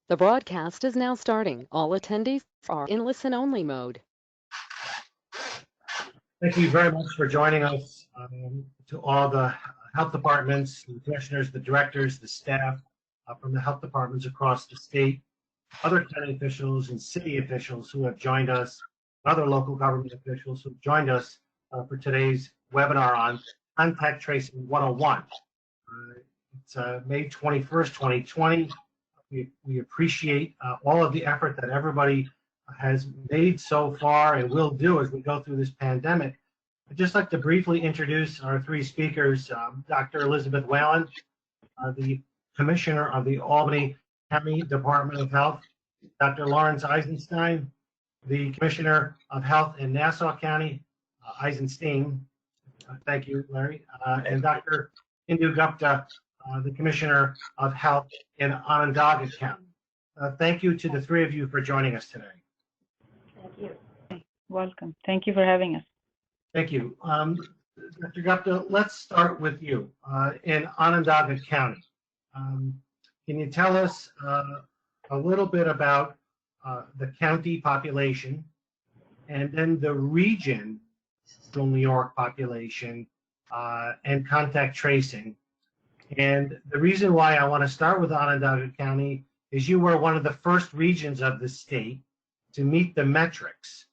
The broadcast is now starting. All attendees are in listen-only mode. Thank you very much for joining us, to all the health departments, the commissioners, the directors, the staff from the health departments across the state, other county officials and city officials who have joined us, other local government officials who have joined us for today's webinar on Contact Tracing 101. It's May 21st, 2020. We appreciate all of the effort that everybody has made so far and will do as we go through this pandemic. I'd just like to briefly introduce our three speakers. Dr. Elizabeth Whalen, the Commissioner of the Albany County Department of Health, Dr. Lawrence Eisenstein, the Commissioner of Health in Nassau County, Eisenstein, thank you, Larry, and Dr. Indu Gupta, the Commissioner of Health in Onondaga County. Thank you to the three of you for joining us today. Thank you. Welcome. Thank you for having us. Thank you. Dr. Gupta, let's start with you. In Onondaga County, can you tell us a little bit about the county population and then the region, New York population, and contact tracing? And the reason why I want to start with Onondaga County is you were one of the first regions of the state to meet the metrics,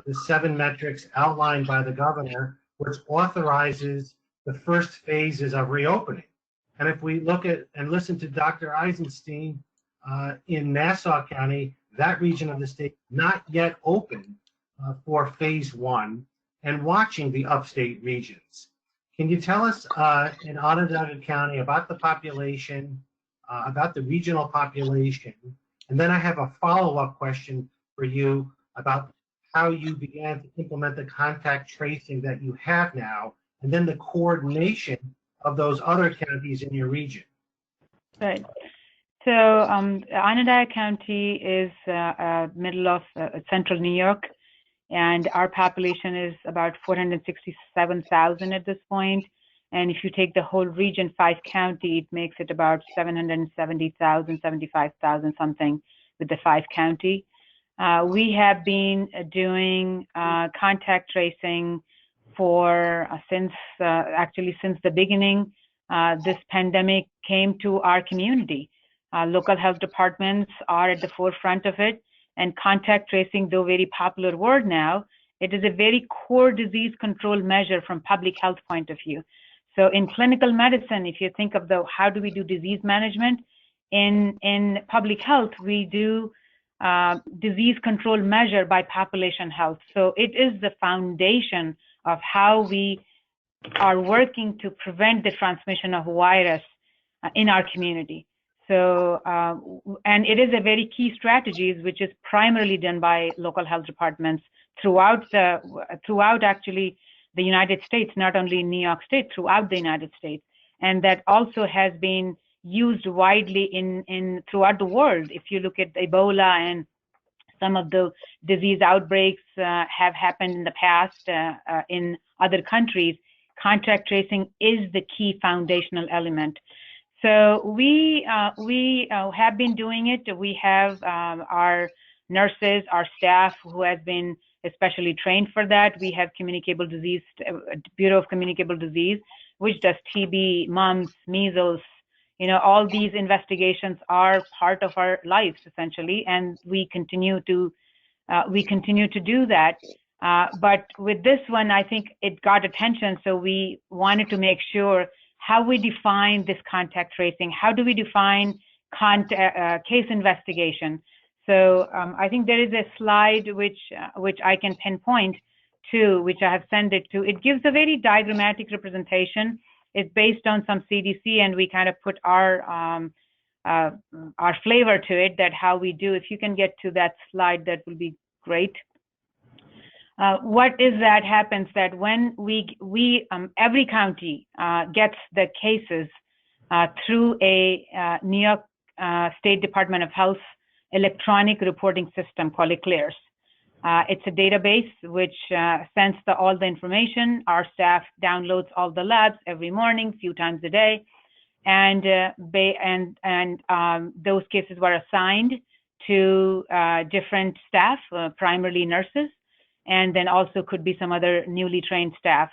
the 7 metrics outlined by the governor, which authorizes the first phases of reopening. And if we look at and listen to Dr. Eisenstein in Nassau County, that region of the state not yet open for phase 1 and watching the upstate regions. Can you tell us in Onondaga County about the population, about the regional population? And then I have a follow-up question for you about how you began to implement the contact tracing that you have now, and then the coordination of those other counties in your region. Right. So Onondaga County is middle of central New York, and our population is about 467,000 at this point. And if you take the whole region, 5 county, it makes it about 770,000, 75,000 something with the 5 county. We have been doing contact tracing for since the beginning. This pandemic came to our community. Local health departments are at the forefront of it, and contact tracing, though very popular word now, it is a very core disease control measure from public health point of view. So in clinical medicine, if you think of how do we do disease management, in public health, we do disease control measure by population health. So it is the foundation of how we are working to prevent the transmission of virus in our community. So, and it is a very key strategies, which is primarily done by local health departments throughout actually the United States, not only in New York State, throughout the United States. And that also has been used widely throughout the world. If you look at Ebola and some of the disease outbreaks have happened in the past in other countries, contact tracing is the key foundational element. So we have been doing it. We have our nurses, our staff who has been especially trained for that. We have communicable disease, Bureau of Communicable Disease, which does TB, mumps, measles. You know, all these investigations are part of our lives essentially, and we continue to do that. But with this one, I think it got attention, so we wanted to make sure how we define this contact tracing. How do we define case investigation? So I think there is a slide which I can pinpoint to, which I have sent it to. It gives a very diagrammatic representation. It's based on some CDC, and we kind of put our flavor to it, that how we do. If you can get to that slide, that will be great. What is that happens that when every county gets the cases through a New York State Department of Health electronic reporting system called ECLAIRS. It's a database which sends all the information. Our staff downloads all the labs every morning, few times a day, and those cases were assigned to different staff, primarily nurses, and then also could be some other newly trained staff.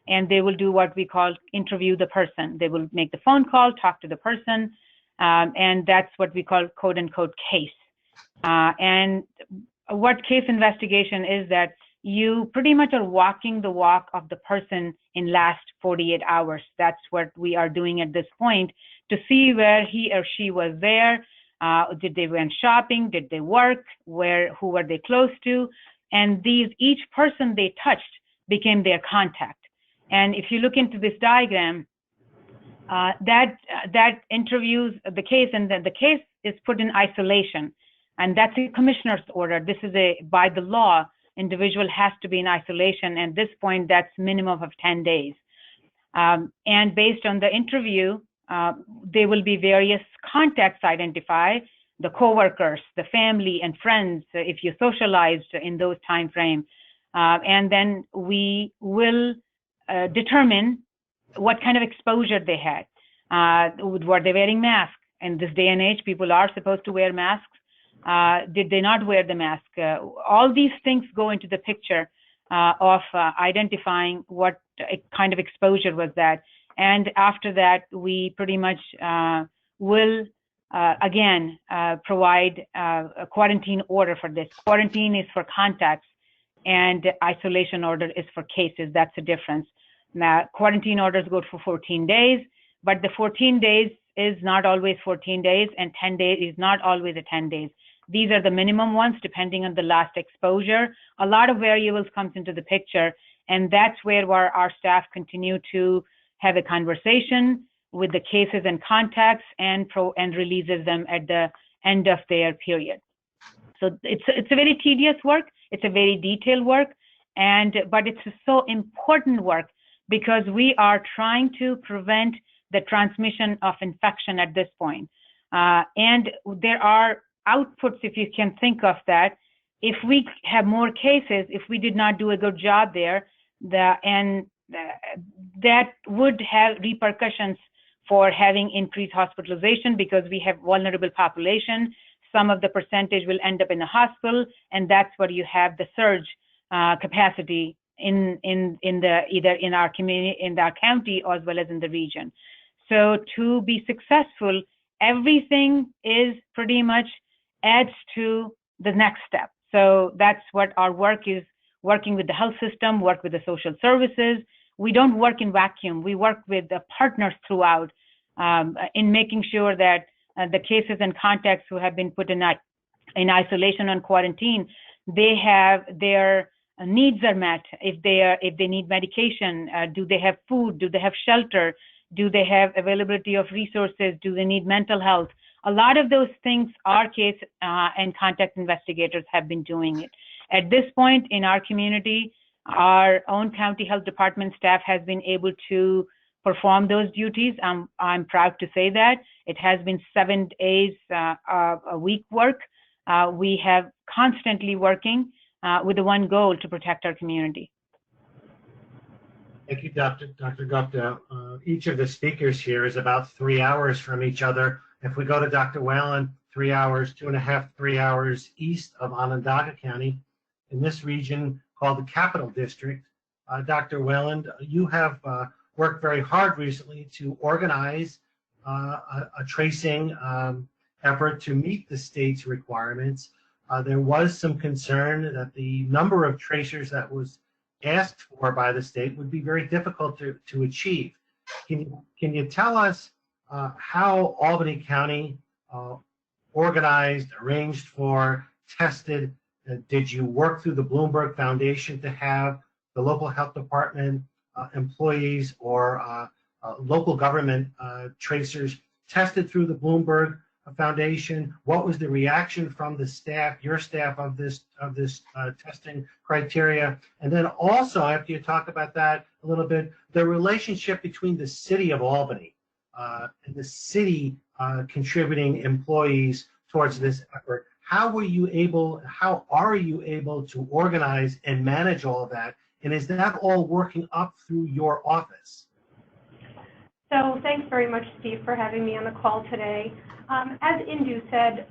And they will do what we call interview the person. They will make the phone call, talk to the person, and that's what we call quote unquote case. And what case investigation is that you pretty much are walking the walk of the person in last 48 hours. That's what we are doing at this point to see where he or she was there. Did they went shopping? Did they work? Who were they close to? And each person they touched became their contact. And if you look into this diagram, that interviews the case, and then the case is put in isolation. And that's a commissioner's order. This is by the law, individual has to be in isolation. And at this point, that's minimum of 10 days. And based on the interview, there will be various contacts identified, the coworkers, the family and friends, if you socialized in those time frames. And then we will determine what kind of exposure they had. Were they wearing masks? In this day and age, people are supposed to wear masks. Did they not wear the mask? All these things go into the picture of identifying what kind of exposure was that. And after that, we pretty much will, again, provide a quarantine order for this. Quarantine is for contacts, and isolation order is for cases. That's the difference. Now, quarantine orders go for 14 days, but the 14 days is not always 14 days, and 10 days is not always a 10 days. These are the minimum ones, depending on the last exposure. A lot of variables comes into the picture, and that's where our staff continue to have a conversation with the cases and contacts and releases them at the end of their period. So it's a very tedious work. It's a very detailed work, but it's so important work because we are trying to prevent the transmission of infection at this point. And there are outputs, if you can think of that. If we have more cases, if we did not do a good job there, that would have repercussions for having increased hospitalization because we have vulnerable population. Some of the percentage will end up in the hospital, and that's where you have the surge capacity in either in our community, in our county, as well as in the region. So to be successful, everything is pretty much adds to the next step. So that's what our work is, working with the health system, work with the social services. We don't work in vacuum. We work with the partners throughout in making sure that the cases and contacts who have been put in isolation and quarantine, they have their needs are met. If they need medication, do they have food? Do they have shelter? Do they have availability of resources? Do they need mental health? A lot of those things our case and contact investigators have been doing it. At this point in our community, our own county health department staff has been able to perform those duties. I'm proud to say that. It has been 7 days a week work. We have constantly working with the one goal to protect our community. Thank you, Dr. Gupta. Each of the speakers here is about 3 hours from each other. If we go to Dr. Whalen, 3 hours, 2.5, 3 hours east of Onondaga County, in this region called the Capital District. Dr. Whalen, you have worked very hard recently to organize a tracing effort to meet the state's requirements. There was some concern that the number of tracers that was asked for by the state would be very difficult to achieve. Can you tell us how Albany County organized, arranged for, tested? Did you work through the Bloomberg Foundation to have the local health department employees or local government tracers tested through the Bloomberg Foundation? What was the reaction from the staff, your staff, of this testing criteria? And then also, after you talk about that a little bit, the relationship between the city of Albany and the city contributing employees towards this effort. How are you able to organize and manage all of that? And is that all working up through your office? So thanks very much, Steve, for having me on the call today. As Indu said,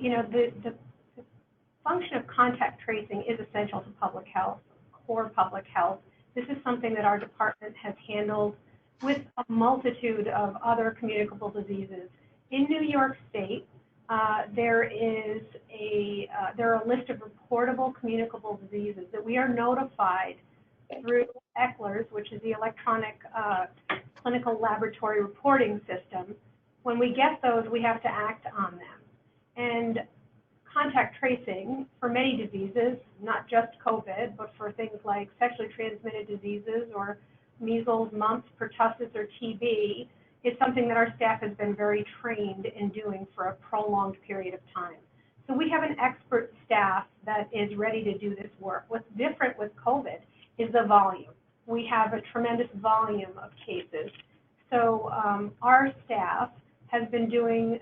the function of contact tracing is essential to public health, core public health. This is something that our department has handled with a multitude of other communicable diseases. In New York State, there are a list of reportable communicable diseases that we are notified through ECLARS, which is the electronic clinical laboratory reporting system. When we get those, we have to act on them. And contact tracing for many diseases, not just COVID, but for things like sexually transmitted diseases or measles, mumps, pertussis, or TB, is something that our staff has been very trained in doing for a prolonged period of time. So we have an expert staff that is ready to do this work. What's different with COVID is the volume. We have a tremendous volume of cases. So our staff has been doing,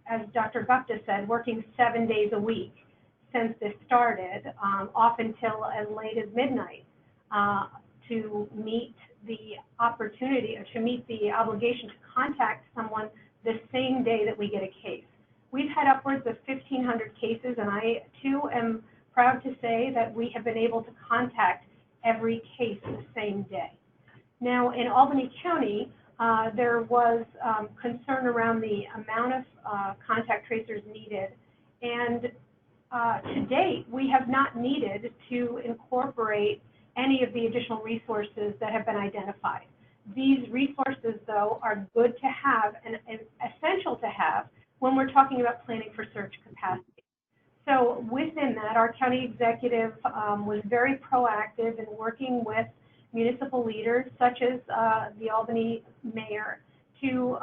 as Dr. Gupta said, working 7 days a week since this started, often till as late as midnight, to meet the opportunity, or to meet the obligation to contact someone the same day that we get a case. We've had upwards of 1,500 cases, and I too am proud to say that we have been able to contact every case the same day. Now, in Albany County, there was concern around the amount of contact tracers needed, and to date, we have not needed to incorporate any of the additional resources that have been identified. These resources, though, are good to have and essential to have when we're talking about planning for surge capacity. So within that, our county executive was very proactive in working with municipal leaders, such as the Albany mayor, to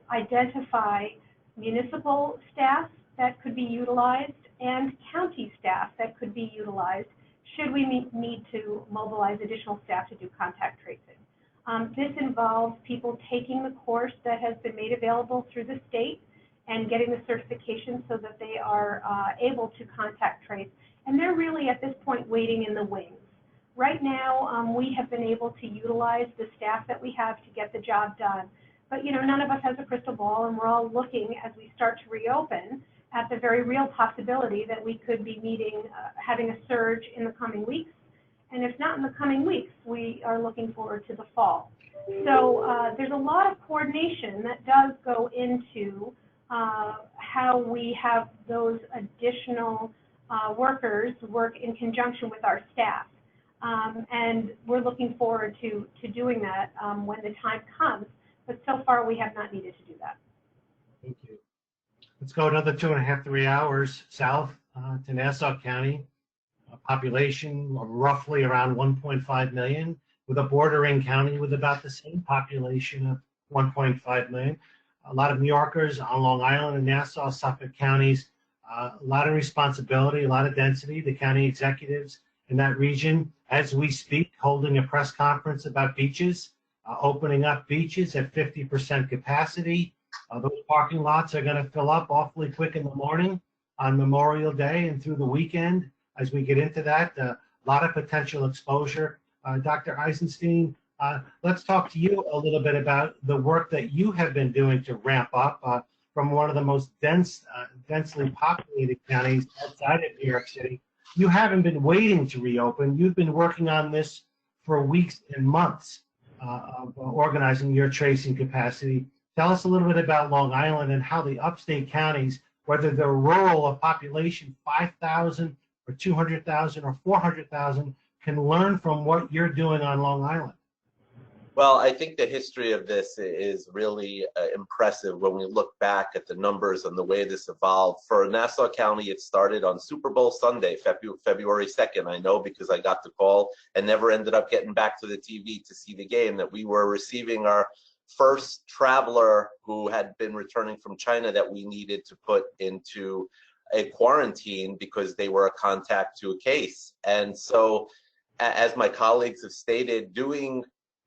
identify municipal staff that could be utilized and county staff that could be utilized should we need to mobilize additional staff to do contact tracing. This involves people taking the course that has been made available through the state and getting the certification so that they are able to contact trace. And they're really at this point waiting in the wings. Right now, we have been able to utilize the staff that we have to get the job done. But none of us has a crystal ball, and we're all looking as we start to reopen at the very real possibility that we could be having a surge in the coming weeks. And if not in the coming weeks, we are looking forward to the fall. So there's a lot of coordination that does go into how we have those additional workers work in conjunction with our staff. And we're looking forward to doing that when the time comes. But so far, we have not needed to do that. Thank you. Let's go another 2.5, 3 hours south to Nassau County, a population of roughly around 1.5 million, with a bordering county with about the same population of 1.5 million. A lot of New Yorkers on Long Island and Nassau, Suffolk counties, a lot of responsibility, a lot of density. The county executives in that region, as we speak, holding a press conference about beaches, opening up beaches at 50% capacity. Those parking lots are going to fill up awfully quick in the morning on Memorial Day and through the weekend. As we get into that, a lot of potential exposure. Dr. Eisenstein, let's talk to you a little bit about the work that you have been doing to ramp up from one of the most densely populated counties outside of New York City. You haven't been waiting to reopen. You've been working on this for weeks and months of organizing your tracing capacity. Tell us a little bit about Long Island and how the upstate counties, whether they're rural of population 5,000 or 200,000 or 400,000, can learn from what you're doing on Long Island. Well, I think the history of this is really impressive when we look back at the numbers and the way this evolved. For Nassau County, it started on Super Bowl Sunday, February 2nd. I know because I got the call and never ended up getting back to the TV to see the game, that we were receiving our first traveler who had been returning from China that we needed to put into a quarantine because they were a contact to a case. And so, as my colleagues have stated, doing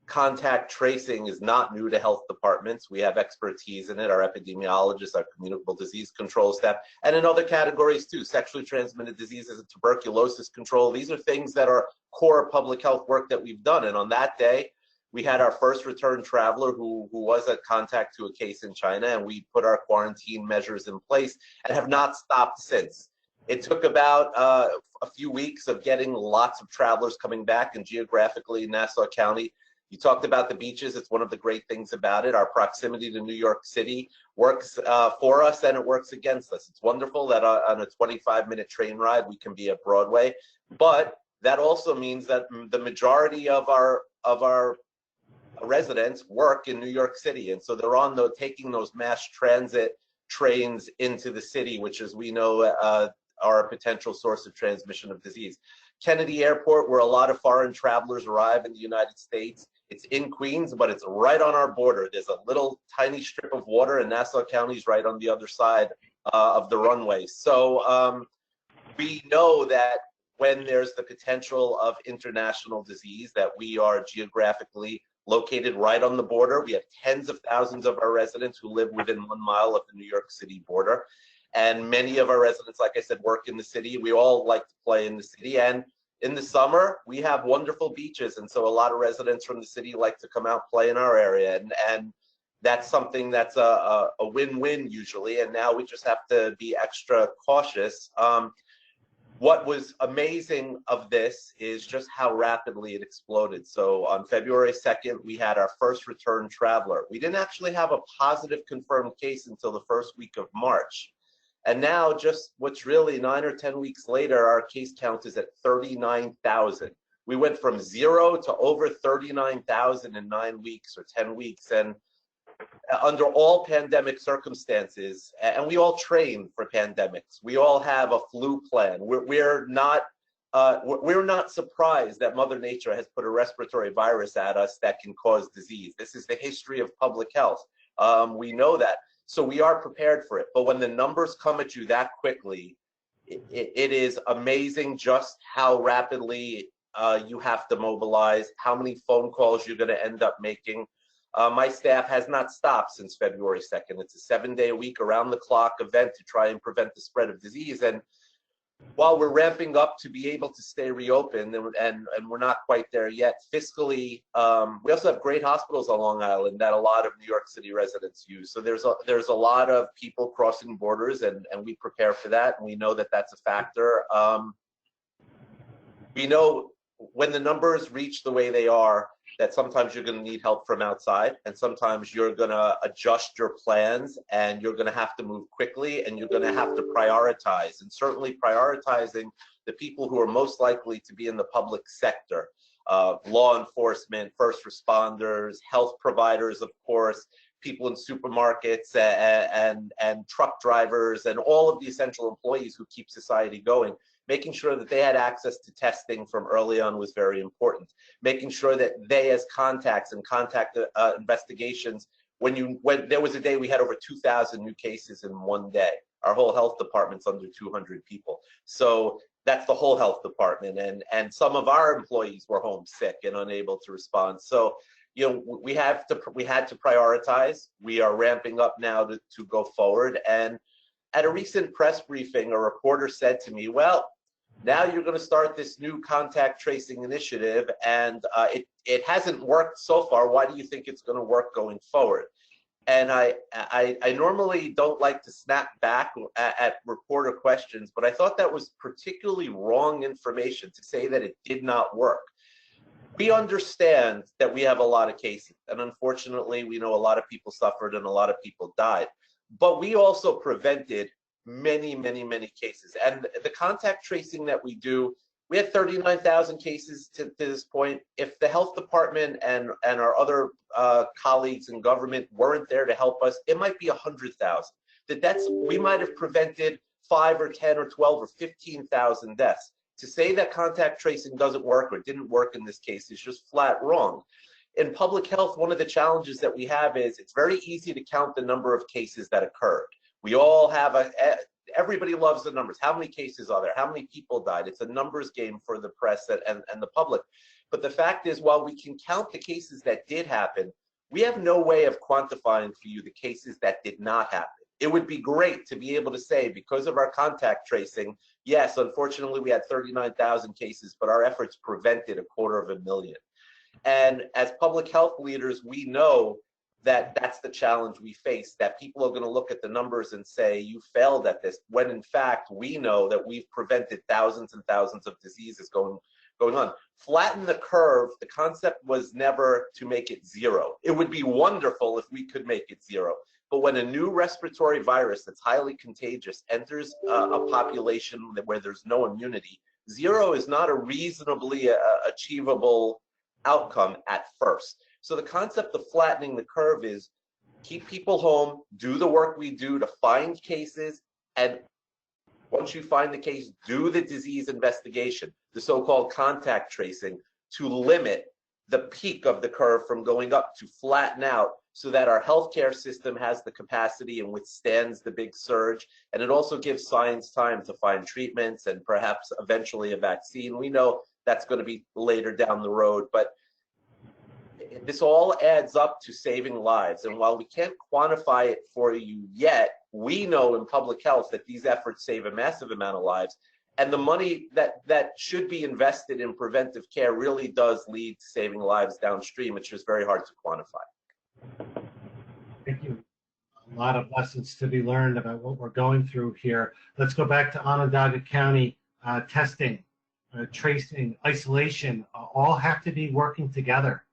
contact tracing is not new to health departments. We have expertise in it, our epidemiologists, our communicable disease control staff, and in other categories too, sexually transmitted diseases and tuberculosis control. These are things that are core public health work that we've done. And on that day, We had our first return traveler who was a contact to a case in China, and we put our quarantine measures in place and have not stopped since. It took about a few weeks of getting lots of travelers coming back, and geographically, Nassau County, you talked about the beaches. It's one of the great things about it. Our proximity to New York City works for us and it works against us. It's wonderful that on a 25-minute train ride, we can be at Broadway, but that also means that the majority of our residents work in New York City, and so they're taking those mass transit trains into the city, which, as we know, are a potential source of transmission of disease. Kennedy Airport, where a lot of foreign travelers arrive in the United States, it's in Queens, but it's right on our border. There's a little tiny strip of water, and Nassau County is right on the other side of the runway. So we know that when there's the potential of international disease, that we are geographically located right on the border. We have tens of thousands of our residents who live within 1 mile of the New York City border. And many of our residents, like I said, work in the city. We all like to play in the city. And in the summer, we have wonderful beaches. And so a lot of residents from the city like to come out, play in our area. And that's something that's a win-win usually. And now we just have to be extra cautious. What was amazing of this is just how rapidly it exploded. So on February 2nd, we had our first return traveler. We didn't actually have a positive confirmed case until the first week of March. And now, just what's really 9 or 10 weeks later, our case count is at 39,000. We went from 0 to over 39,000 in 9 weeks or 10 weeks. And under all pandemic circumstances, and we all train for pandemics, we all have a flu plan. We're not surprised that Mother Nature has put a respiratory virus at us that can cause disease. This is the history of public health. We know that. So we are prepared for it. But when the numbers come at you that quickly, it is amazing just how rapidly you have to mobilize, how many phone calls you're going to end up making. My staff has not stopped since February 2nd. It's a 7-day-a-week, around-the-clock event to try and prevent the spread of disease. And while we're ramping up to be able to stay reopened, and we're not quite there yet fiscally, we also have great hospitals on Long Island that a lot of New York City residents use. So there's a lot of people crossing borders, and we prepare for that, and we know that that's a factor. We know when the numbers reach the way they are, that sometimes you're going to need help from outside, and sometimes you're going to adjust your plans, and you're going to have to move quickly, and you're going to have to prioritize. And certainly prioritizing the people who are most likely to be in the public sector, law enforcement, first responders, health providers, of course, people in supermarkets and truck drivers, and all of the essential employees who keep society going. Making sure that they had access to testing from early on was very important. Making sure that they, as contacts and contact investigations, when there was a day we had over 2,000 new cases in one day. Our whole health department's under 200 people. So that's the whole health department. And some of our employees were home sick and unable to respond. So, you know, we had to prioritize. We are ramping up now to go forward. And at a recent press briefing, a reporter said to me, well, now you're going to start this new contact tracing initiative, and it hasn't worked so far. Why do you think it's going to work going forward? And I normally don't like to snap back at reporter questions, but I thought that was particularly wrong information to say that it did not work. We understand that we have a lot of cases, and unfortunately, we know a lot of people suffered and a lot of people died. But we also prevented many, many, many cases. And the contact tracing that we do, we had 39,000 cases to this point. If the health department and our other colleagues in government weren't there to help us, it might be 100,000. We might have prevented 5 or 10 or 12 or 15,000 deaths. To say that contact tracing doesn't work or didn't work in this case is just flat wrong. In public health, one of the challenges that we have is it's very easy to count the number of cases that occurred. We all have everybody loves the numbers. How many cases are there? How many people died? It's a numbers game for the press and the public. But the fact is, while we can count the cases that did happen, we have no way of quantifying for you the cases that did not happen. It would be great to be able to say, because of our contact tracing, yes, unfortunately, we had 39,000 cases, but our efforts prevented 250,000. And as public health leaders, we know that that's the challenge we face, that people are going to look at the numbers and say, you failed at this, when in fact, we know that we've prevented thousands and thousands of diseases going on. Flatten the curve, the concept was never to make it zero. It would be wonderful if we could make it zero. But when a new respiratory virus that's highly contagious enters a population where there's no immunity, zero is not a reasonably achievable outcome at first. So the concept of flattening the curve is keep people home, do the work we do to find cases, and once you find the case, do the disease investigation, the so-called contact tracing, to limit the peak of the curve from going up, to flatten out so that our healthcare system has the capacity and withstands the big surge. And it also gives science time to find treatments and perhaps eventually a vaccine. We know that's going to be later down the road, but this all adds up to saving lives. And while we can't quantify it for you yet, we know in public health that these efforts save a massive amount of lives. And the money that should be invested in preventive care really does lead to saving lives downstream. It's just very hard to quantify. Thank you. A lot of lessons to be learned about what we're going through here. Let's go back to Onondaga County. Testing, tracing, isolation, all have to be working together.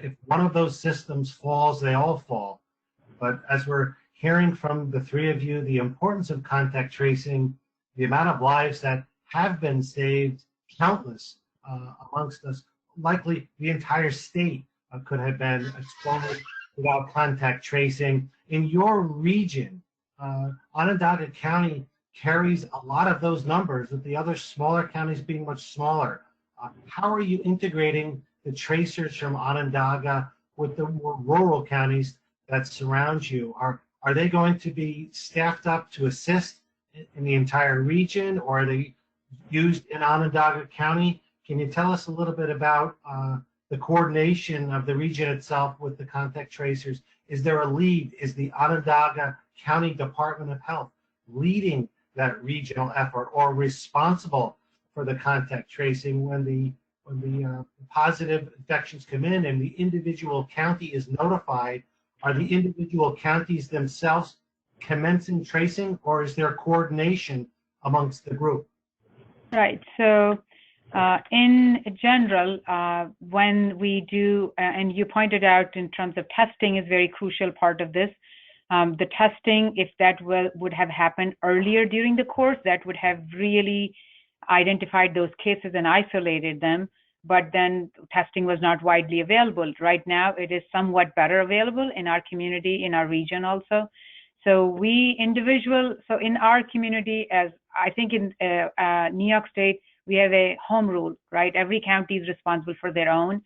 If one of those systems falls, they all fall. But as we're hearing from the three of you, the importance of contact tracing, the amount of lives that have been saved, countless amongst us, likely the entire state could have been exposed without contact tracing. In your region, Onondaga County carries a lot of those numbers, with the other smaller counties being much smaller. How are you integrating the tracers from Onondaga with the more rural counties that surround you? Are they going to be staffed up to assist in the entire region, or are they used in Onondaga County? Can you tell us a little bit about the coordination of the region itself with the contact tracers? Is there a lead? Is the Onondaga County Department of Health leading that regional effort, or responsible for the contact tracing when the positive infections come in and the individual county is notified? Are the individual counties themselves commencing tracing, or is there coordination amongst the group? Right. So in general, when we do, and you pointed out in terms of testing is very crucial part of this. The testing, if that would have happened earlier during the course, that would have really identified those cases and isolated them. But then testing was not widely available. Right now, it is somewhat better available in our community, in our region also. So so in our community, as I think in New York State, we have a home rule, right? Every county is responsible for their own.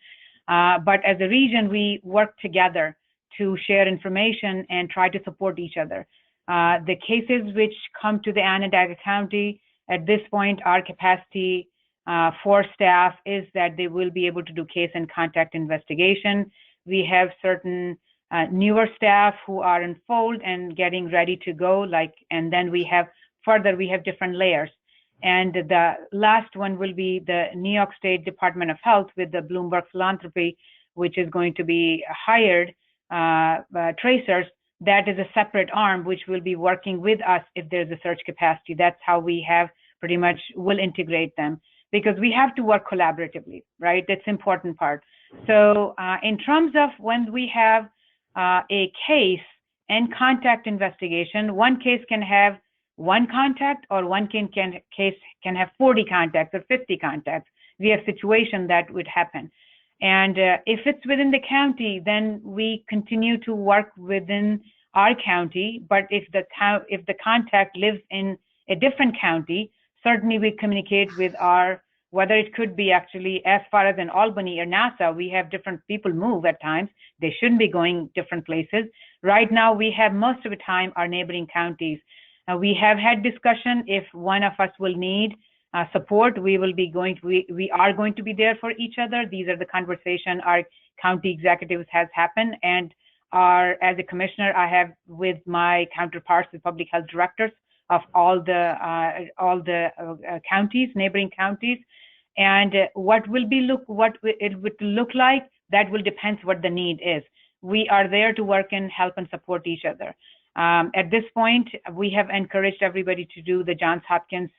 But as a region, we work together to share information and try to support each other. The cases which come to the Onondaga County, at this point, our capacity for staff is that they will be able to do case and contact investigation. We have certain newer staff who are in fold and getting ready to go, and then we have different layers. And the last one will be the New York State Department of Health with the Bloomberg Philanthropy, which is going to be hired tracers. That is a separate arm which will be working with us if there's a surge capacity. That's how we have pretty much will integrate them, because we have to work collaboratively, right? That's the important part. So in terms of when we have a case and contact investigation, one case can have one contact, or one case can have 40 contacts or 50 contacts. We have situation that would happen. And if it's within the county, then we continue to work within our county. But if the contact lives in a different county, certainly we communicate with whether it could be actually as far as in Albany or Nassau. We have different people move at times. They shouldn't be going different places. Right now, we have most of the time our neighboring counties. We have had discussion if one of us will need support, we are going to be there for each other. These are the conversation our county executives has happened, and as a commissioner, I have with my counterparts, the public health directors of all the counties, neighboring counties, and what it would look like. that will depend what the need is. We are there to work and help and support each other. At this point, we have encouraged everybody to do the Johns Hopkins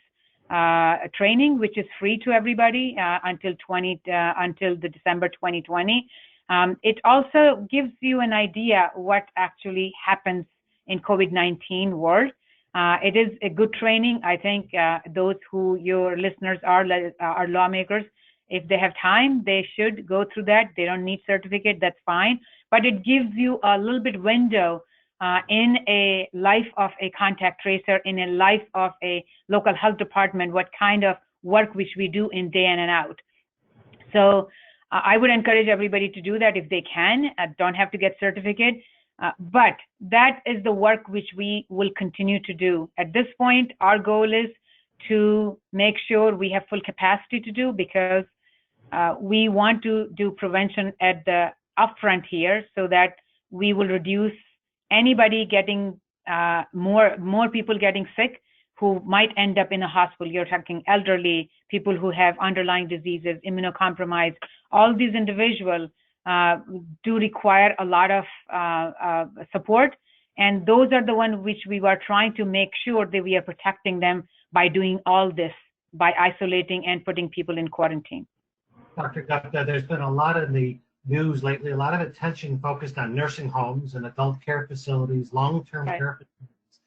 training, which is free to everybody until the December 2020. It also gives you an idea what actually happens in COVID-19 world. It is a good training. I think those who your listeners are lawmakers, if they have time, they should go through that. They don't need certificate, that's fine. But it gives you a little bit window in a life of a contact tracer, in a life of a local health department, what kind of work which we do in day in and out. So I would encourage everybody to do that if they can. Don't have to get certificate, but that is the work which we will continue to do. At this point, our goal is to make sure we have full capacity to do, because we want to do prevention at the upfront here, so that we will reduce anybody getting more people getting sick who might end up in a hospital. You're talking elderly, people who have underlying diseases, immunocompromised. All these individuals do require a lot of support, and those are the ones which we were trying to make sure that we are protecting them by doing all this, by isolating and putting people in quarantine. Dr. Gupta, there's been a lot in the news lately, a lot of attention focused on nursing homes and adult care facilities, long-term care facilities.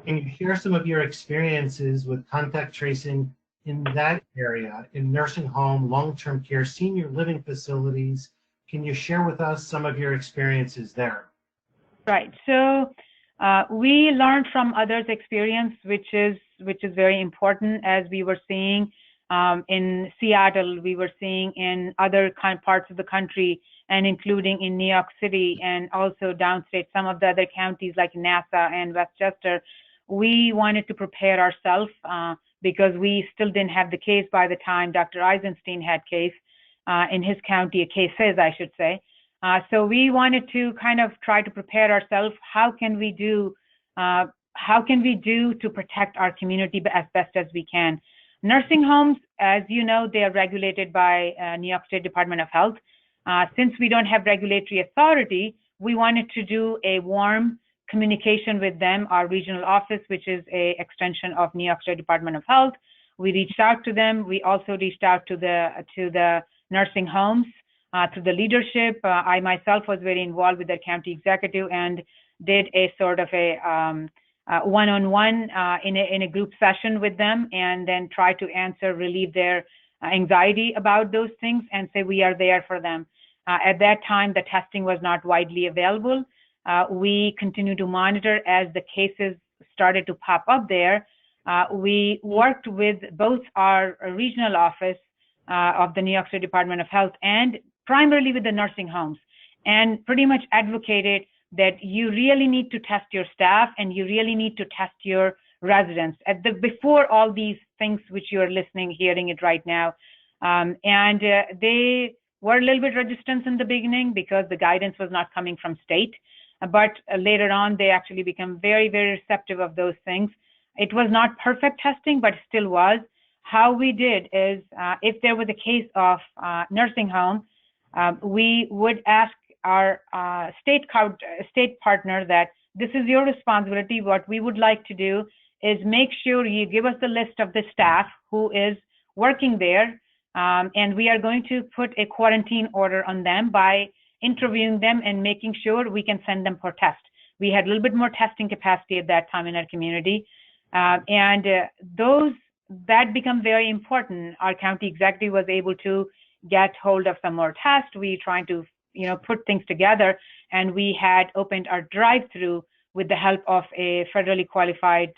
Can you share some of your experiences with contact tracing in that area, in nursing home, long-term care, senior living facilities? Can you share with us some of your experiences there? Right. So we learned from others' experience, which is very important, as we were seeing in Seattle, we were seeing in other parts of the country, and including in New York City, and also downstate, some of the other counties like Nassau and Westchester. We wanted to prepare ourselves because we still didn't have the case by the time Dr. Eisenstein had case in his county, cases, I should say. So we wanted to kind of try to prepare ourselves. How can we do to protect our community as best as we can? Nursing homes, as you know, they are regulated by New York State Department of Health. Since we don't have regulatory authority, we wanted to do a warm communication with them, our regional office, which is an extension of New York State Department of Health. We reached out to them. We also reached out to the nursing homes through the leadership. I myself was very involved with the county executive and did a sort of a one-on-one in a group session with them, and then try to relieve their anxiety about those things, and say we are there for them. At that time, the testing was not widely available. We continue to monitor as the cases started to pop up there. We worked with both our regional office of the New York State Department of Health and primarily with the nursing homes, and pretty much advocated that you really need to test your staff and you really need to test your residents before all these things which you're hearing it right now. They were a little bit resistant in the beginning because the guidance was not coming from state, but later on they actually become very, very receptive of those things. It was not perfect testing, but still was. How we did is, if there was a case of nursing home, we would ask our state partner that this is your responsibility. What we would like to do is make sure you give us the list of the staff who is working there, and we are going to put a quarantine order on them by interviewing them and making sure we can send them for test. We had a little bit more testing capacity at that time in our community, and that become very important. Our county executive was able to get hold of some more tests. We trying to put things together, and we had opened our drive-through with the help of a federally qualified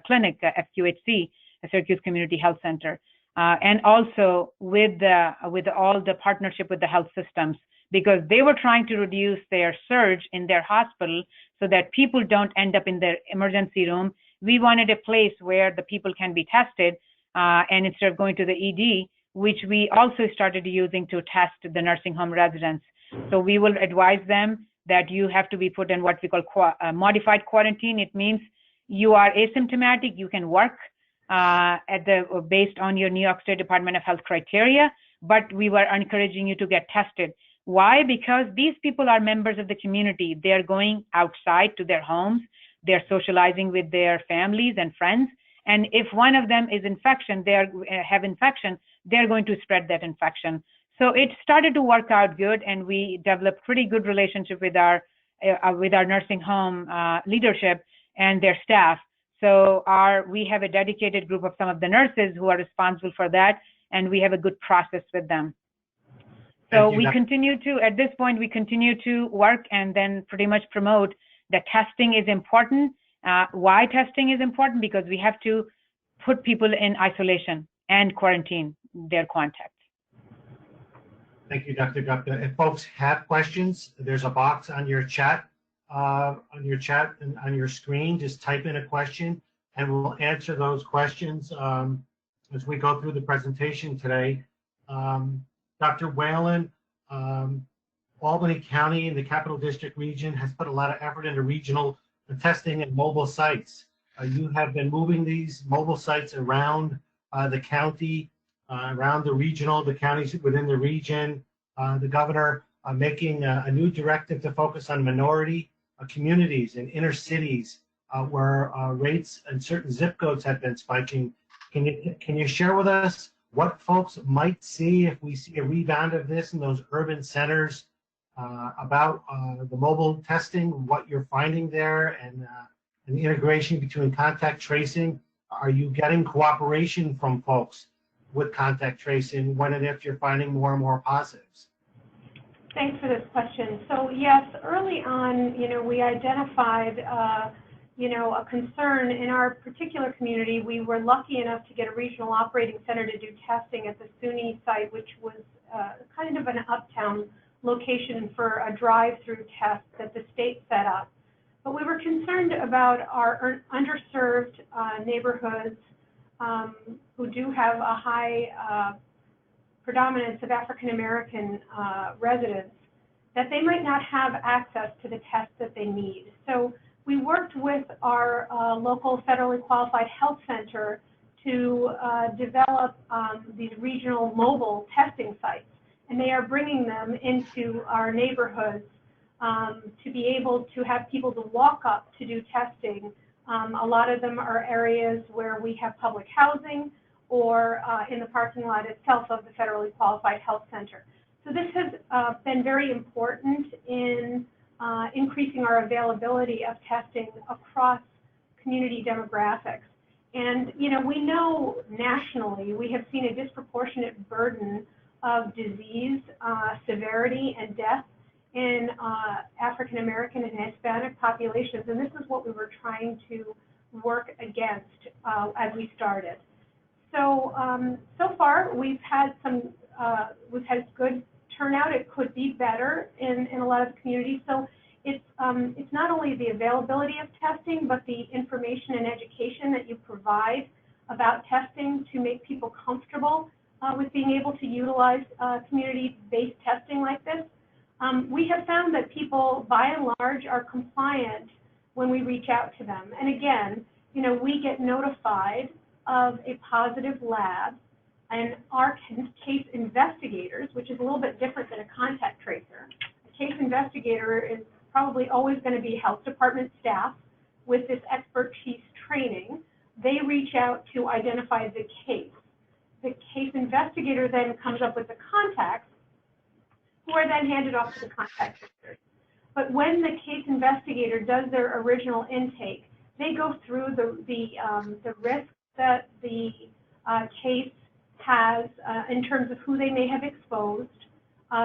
clinic, FQHC, a Syracuse Community Health Center, and also with all the partnership with the health systems, because they were trying to reduce their surge in their hospital so that people don't end up in their emergency room. We wanted a place where the people can be tested, and instead of going to the ED, which we also started using to test the nursing home residents. So we will advise them that you have to be put in what we call modified quarantine. It means you are asymptomatic, you can work based on your New York State Department of Health criteria, but we were encouraging you to get tested. Why? Because these people are members of the community. They're going outside to their homes. They're socializing with their families and friends. And if one of them is infection, have infection, they're going to spread that infection. So it started to work out good, and we developed pretty good relationship with our nursing home leadership and their staff. So we have a dedicated group of some of the nurses who are responsible for that, and we have a good process with them. So we continue to, at this point, we continue to work and then pretty much promote that testing is important. Why testing is important? Because we have to put people in isolation and quarantine their contacts. Thank you, Dr. Gupta. If folks have questions, there's a box on your chat, and on your screen. Just type in a question, and we'll answer those questions as we go through the presentation today. Dr. Whalen, Albany County and the Capital District region has put a lot of effort into regional testing and mobile sites. You have been moving these mobile sites around the county, around the counties within the region. The governor making a new directive to focus on minority communities and inner cities where rates and certain zip codes have been spiking. Can you share with us what folks might see if we see a rebound of this in those urban centers about the mobile testing, what you're finding there, and the integration between contact tracing? Are you getting cooperation from folks with contact tracing when and if you're finding more and more positives? Thanks for this question. So yes, early on, we identified, a concern in our particular community. We were lucky enough to get a regional operating center to do testing at the SUNY site, which was kind of an uptown location for a drive-through test that the state set up. But we were concerned about our underserved neighborhoods who do have a high predominance of African American residents, that they might not have access to the tests that they need. So we worked with our local federally qualified health center to develop these regional mobile testing sites, and they are bringing them into our neighborhoods to be able to have people to walk up to do testing. A lot of them are areas where we have public housing or in the parking lot itself of the federally qualified health center. So this has been very important in increasing our availability of testing across community demographics. And, we know nationally we have seen a disproportionate burden of disease, severity, and death in African American and Hispanic populations, and this is what we were trying to work against as we started. So so far we've had good turnout. It could be better in a lot of communities. So it's not only the availability of testing, but the information and education that you provide about testing to make people comfortable with being able to utilize community-based testing like this. We have found that people, by and large, are compliant when we reach out to them. And again, we get notified of a positive lab, and our case investigators, which is a little bit different than a contact tracer. A case investigator is probably always going to be health department staff with this expertise training. They reach out to identify the case. The case investigator then comes up with the contacts, who are then handed off to the contact tracers. But when the case investigator does their original intake, they go through the risks that the case has in terms of who they may have exposed.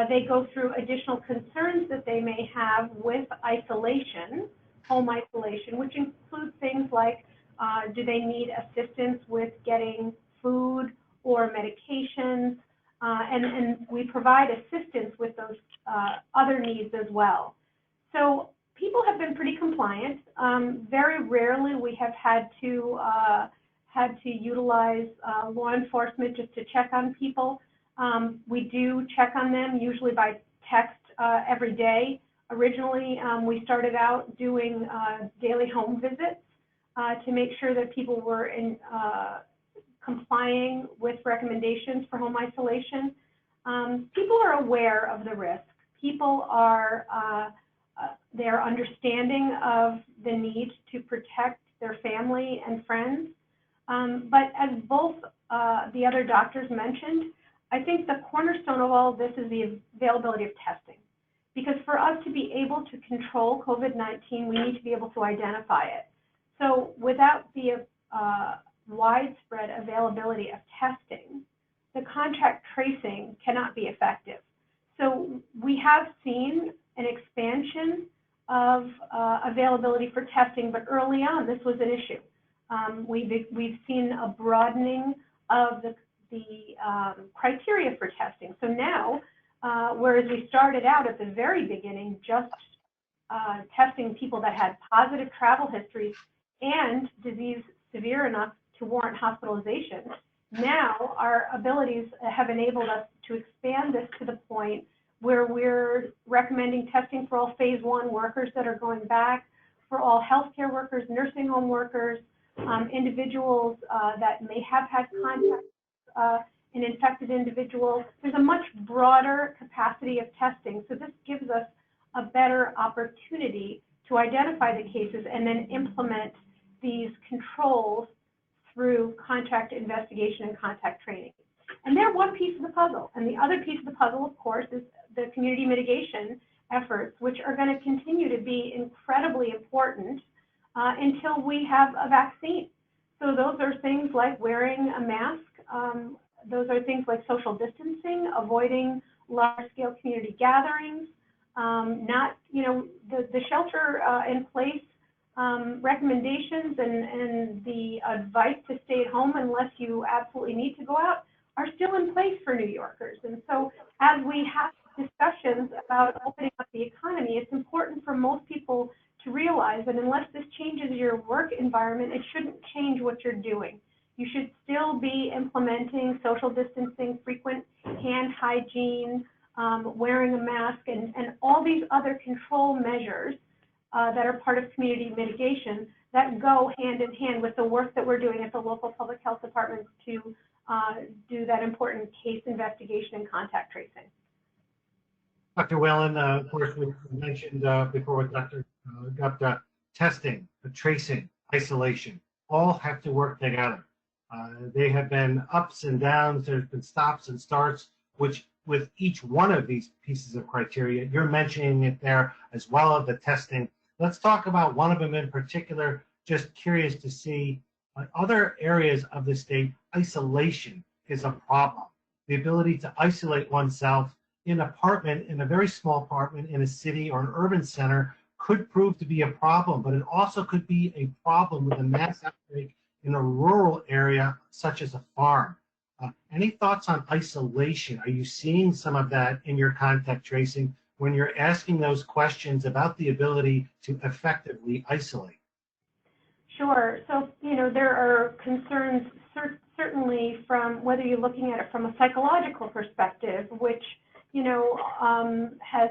They go through additional concerns that they may have with isolation, home isolation, which includes things like do they need assistance with getting food or medications, and we provide assistance with those other needs as well. So people have been pretty compliant. Very rarely we have had to utilize law enforcement just to check on people. We do check on them usually by text every day. Originally, we started out doing daily home visits to make sure that people were complying with recommendations for home isolation. people are aware of the risk. People are they're understanding of the need to protect their family and friends. But as both the other doctors mentioned, I think the cornerstone of all of this is the availability of testing. Because for us to be able to control COVID-19, we need to be able to identify it. So without the widespread availability of testing, the contact tracing cannot be effective. So we have seen an expansion of availability for testing, but early on this was an issue. We've seen a broadening of the criteria for testing. So now, whereas we started out at the very beginning just testing people that had positive travel histories and disease severe enough to warrant hospitalization, now our abilities have enabled us to expand this to the point where we're recommending testing for all phase 1 workers that are going back, for all healthcare workers, nursing home workers, individuals that may have had contact in infected individuals. There's a much broader capacity of testing, so this gives us a better opportunity to identify the cases and then implement these controls through contact investigation and contact training. And they're one piece of the puzzle. And the other piece of the puzzle, of course, is the community mitigation efforts, which are going to continue to be incredibly important until we have a vaccine. So those are things like wearing a mask. Those are things like social distancing, avoiding large-scale community gatherings, the shelter in place recommendations and the advice to stay at home unless you absolutely need to go out are still in place for New Yorkers. And so as we have discussions about opening up the economy, it's important for most people to realize that unless this changes your work environment, it shouldn't change what you're doing. You should still be implementing social distancing, frequent hand hygiene, wearing a mask, and all these other control measures that are part of community mitigation that go hand in hand with the work that we're doing at the local public health departments to do that important case investigation and contact tracing. Dr. Whalen, of course, we mentioned before with Dr. Gupta, testing, the tracing, isolation, all have to work together. They have been ups and downs, there's been stops and starts, which with each one of these pieces of criteria, you're mentioning it there as well as the testing. Let's talk about one of them in particular. Just curious to see other areas of the state, isolation is a problem. The ability to isolate oneself in an apartment, in a very small apartment in a city or an urban center could prove to be a problem, but it also could be a problem with a mass outbreak in a rural area such as a farm. Any thoughts on isolation? Are you seeing some of that in your contact tracing when you're asking those questions about the ability to effectively isolate? Sure. So, there are concerns certainly from whether you're looking at it from a psychological perspective, which, has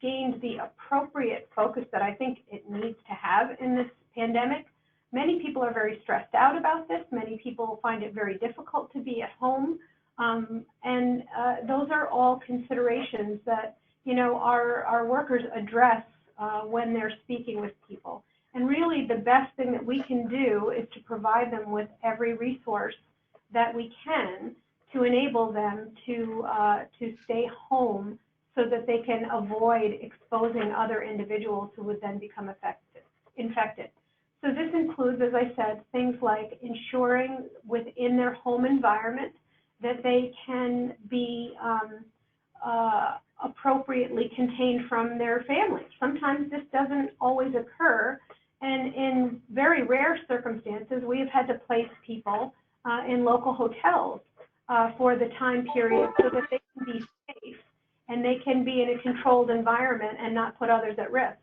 gained the appropriate focus that I think it needs to have in this pandemic. Many people are very stressed out about this. Many people find it very difficult to be at home. And those are all considerations that, our workers address when they're speaking with people. And really the best thing that we can do is to provide them with every resource that we can to enable them to stay home so that they can avoid exposing other individuals who would then become infected. So this includes, as I said, things like ensuring within their home environment that they can be appropriately contained from their families. Sometimes this doesn't always occur, and in very rare circumstances, we have had to place people in local hotels for the time period so that they can be safe and they can be in a controlled environment and not put others at risk.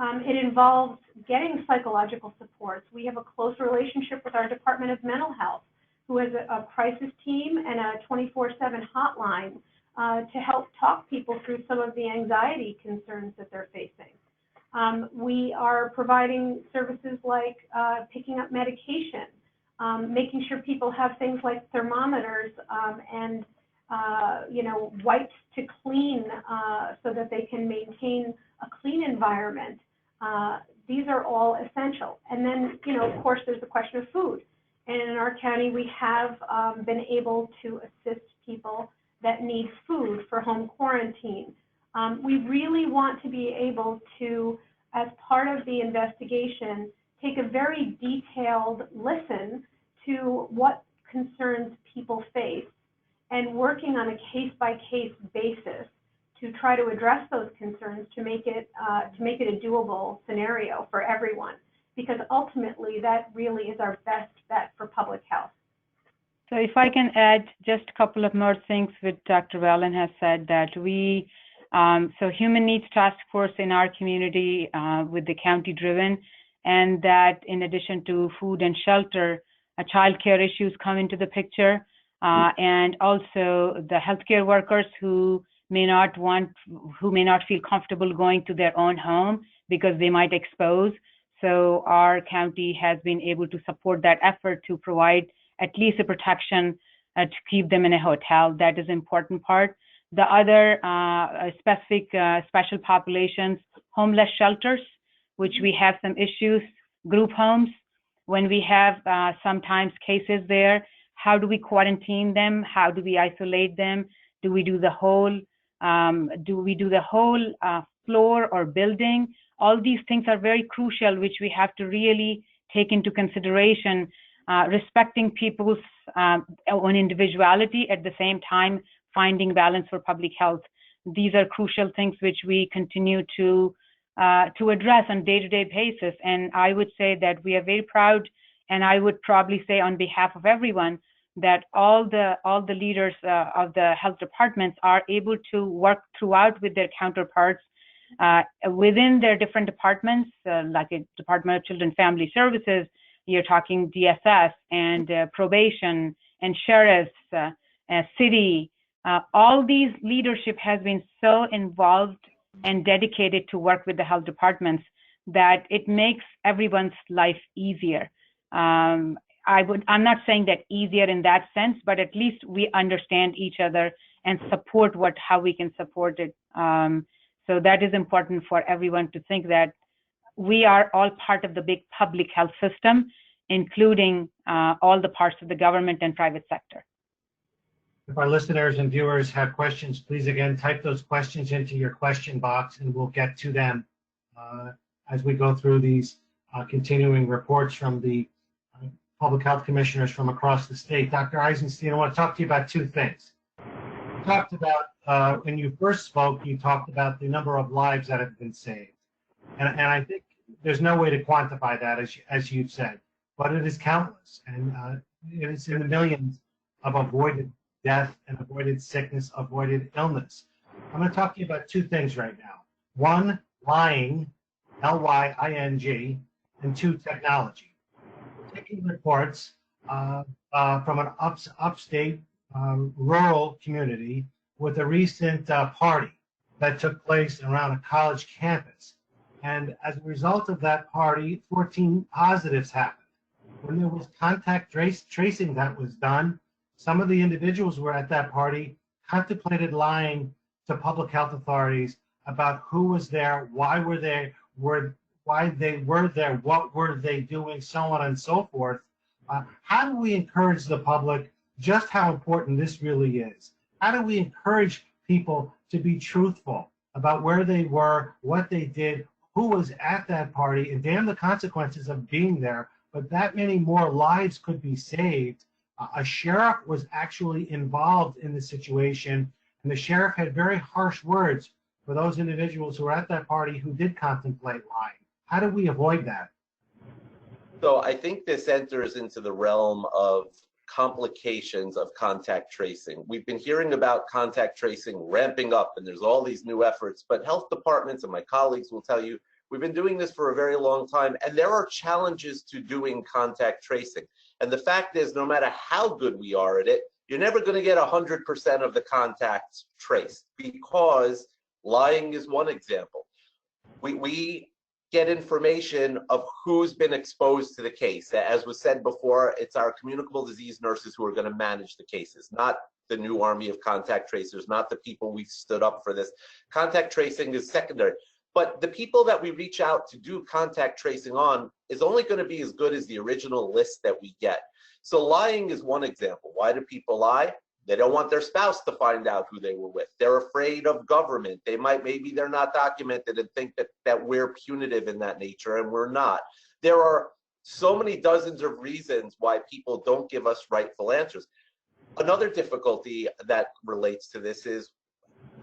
It involves getting psychological supports. We have a close relationship with our Department of Mental Health, who has a crisis team and a 24/7 hotline to help talk people through some of the anxiety concerns that they're facing. We are providing services like picking up medication, making sure people have things like thermometers and wipes to clean so that they can maintain a clean environment. These are all essential. And then, of course, there's the question of food. And in our county, we have been able to assist people that need food for home quarantine. We really want to be able to, as part of the investigation, take a very detailed listen to what concerns people face and working on a case-by-case basis to try to address those concerns to make it a doable scenario for everyone, because ultimately that really is our best bet for public health. So if I can add just a couple of more things which Dr. Wellen has said, that we, so Human Needs Task Force in our community with the county driven, and that in addition to food and shelter, child care issues come into the picture, and also the healthcare workers who may not feel comfortable going to their own home because they might expose. So our county has been able to support that effort to provide at least a protection to keep them in a hotel. That is an important part. The other special populations, homeless shelters, which we have some issues, group homes. When we have sometimes cases there, how do we quarantine them? How do we isolate them? Do we do the whole floor or building? All these things are very crucial, which we have to really take into consideration, respecting people's own individuality, at the same time finding balance for public health. These are crucial things which we continue to address on day-to-day basis. And I would say that we are very proud, and I would probably say on behalf of everyone, that all the leaders of the health departments are able to work throughout with their counterparts within their different departments, like the Department of Children and Family Services. You're talking DSS and probation and sheriffs, city. All these leadership has been so involved and dedicated to work with the health departments that it makes everyone's life easier. I'm not saying that easier in that sense, but at least we understand each other and support how we can support it. So that is important for everyone to think that we are all part of the big public health system, including all the parts of the government and private sector. If our listeners and viewers have questions, please again type those questions into your question box, and we'll get to them as we go through these continuing reports from the public health commissioners from across the state. Dr. Eisenstein, I want to talk to you about two things. You talked about, when you first spoke, you talked about the number of lives that have been saved. And I think there's no way to quantify that, as you've said, but it is countless. And it is in the millions of avoided death and avoided sickness, avoided illness. I'm going to talk to you about two things right now. One, lying, Lying, and two, technology. Taking reports from an upstate rural community with a recent party that took place around a college campus. And as a result of that party, 14 positives happened. When there was contact tracing that was done, some of the individuals who were at that party contemplated lying to public health authorities about who was there, why they were there, what were they doing, so on and so forth. How do we encourage the public just how important this really is? How do we encourage people to be truthful about where they were, what they did, who was at that party, and damn the consequences of being there, but that many more lives could be saved. A sheriff was actually involved in the situation, and the sheriff had very harsh words for those individuals who were at that party who did contemplate lying. How do we avoid that? So I think this enters into the realm of complications of contact tracing. We've been hearing about contact tracing ramping up, and there's all these new efforts, but health departments and my colleagues will tell you, we've been doing this for a very long time, and there are challenges to doing contact tracing. And the fact is, no matter how good we are at it, you're never going to get 100% of the contacts traced, because lying is one example. We get information of who's been exposed to the case. As was said before, it's our communicable disease nurses who are going to manage the cases, not the new army of contact tracers, not the people we stood up for this. Contact tracing is secondary. But the people that we reach out to do contact tracing on is only going to be as good as the original list that we get. So lying is one example. Why do people lie? They don't want their spouse to find out who they were with. They're afraid of government. Maybe they're not documented and think that we're punitive in that nature, and we're not. There are so many dozens of reasons why people don't give us rightful answers. Another difficulty that relates to this is,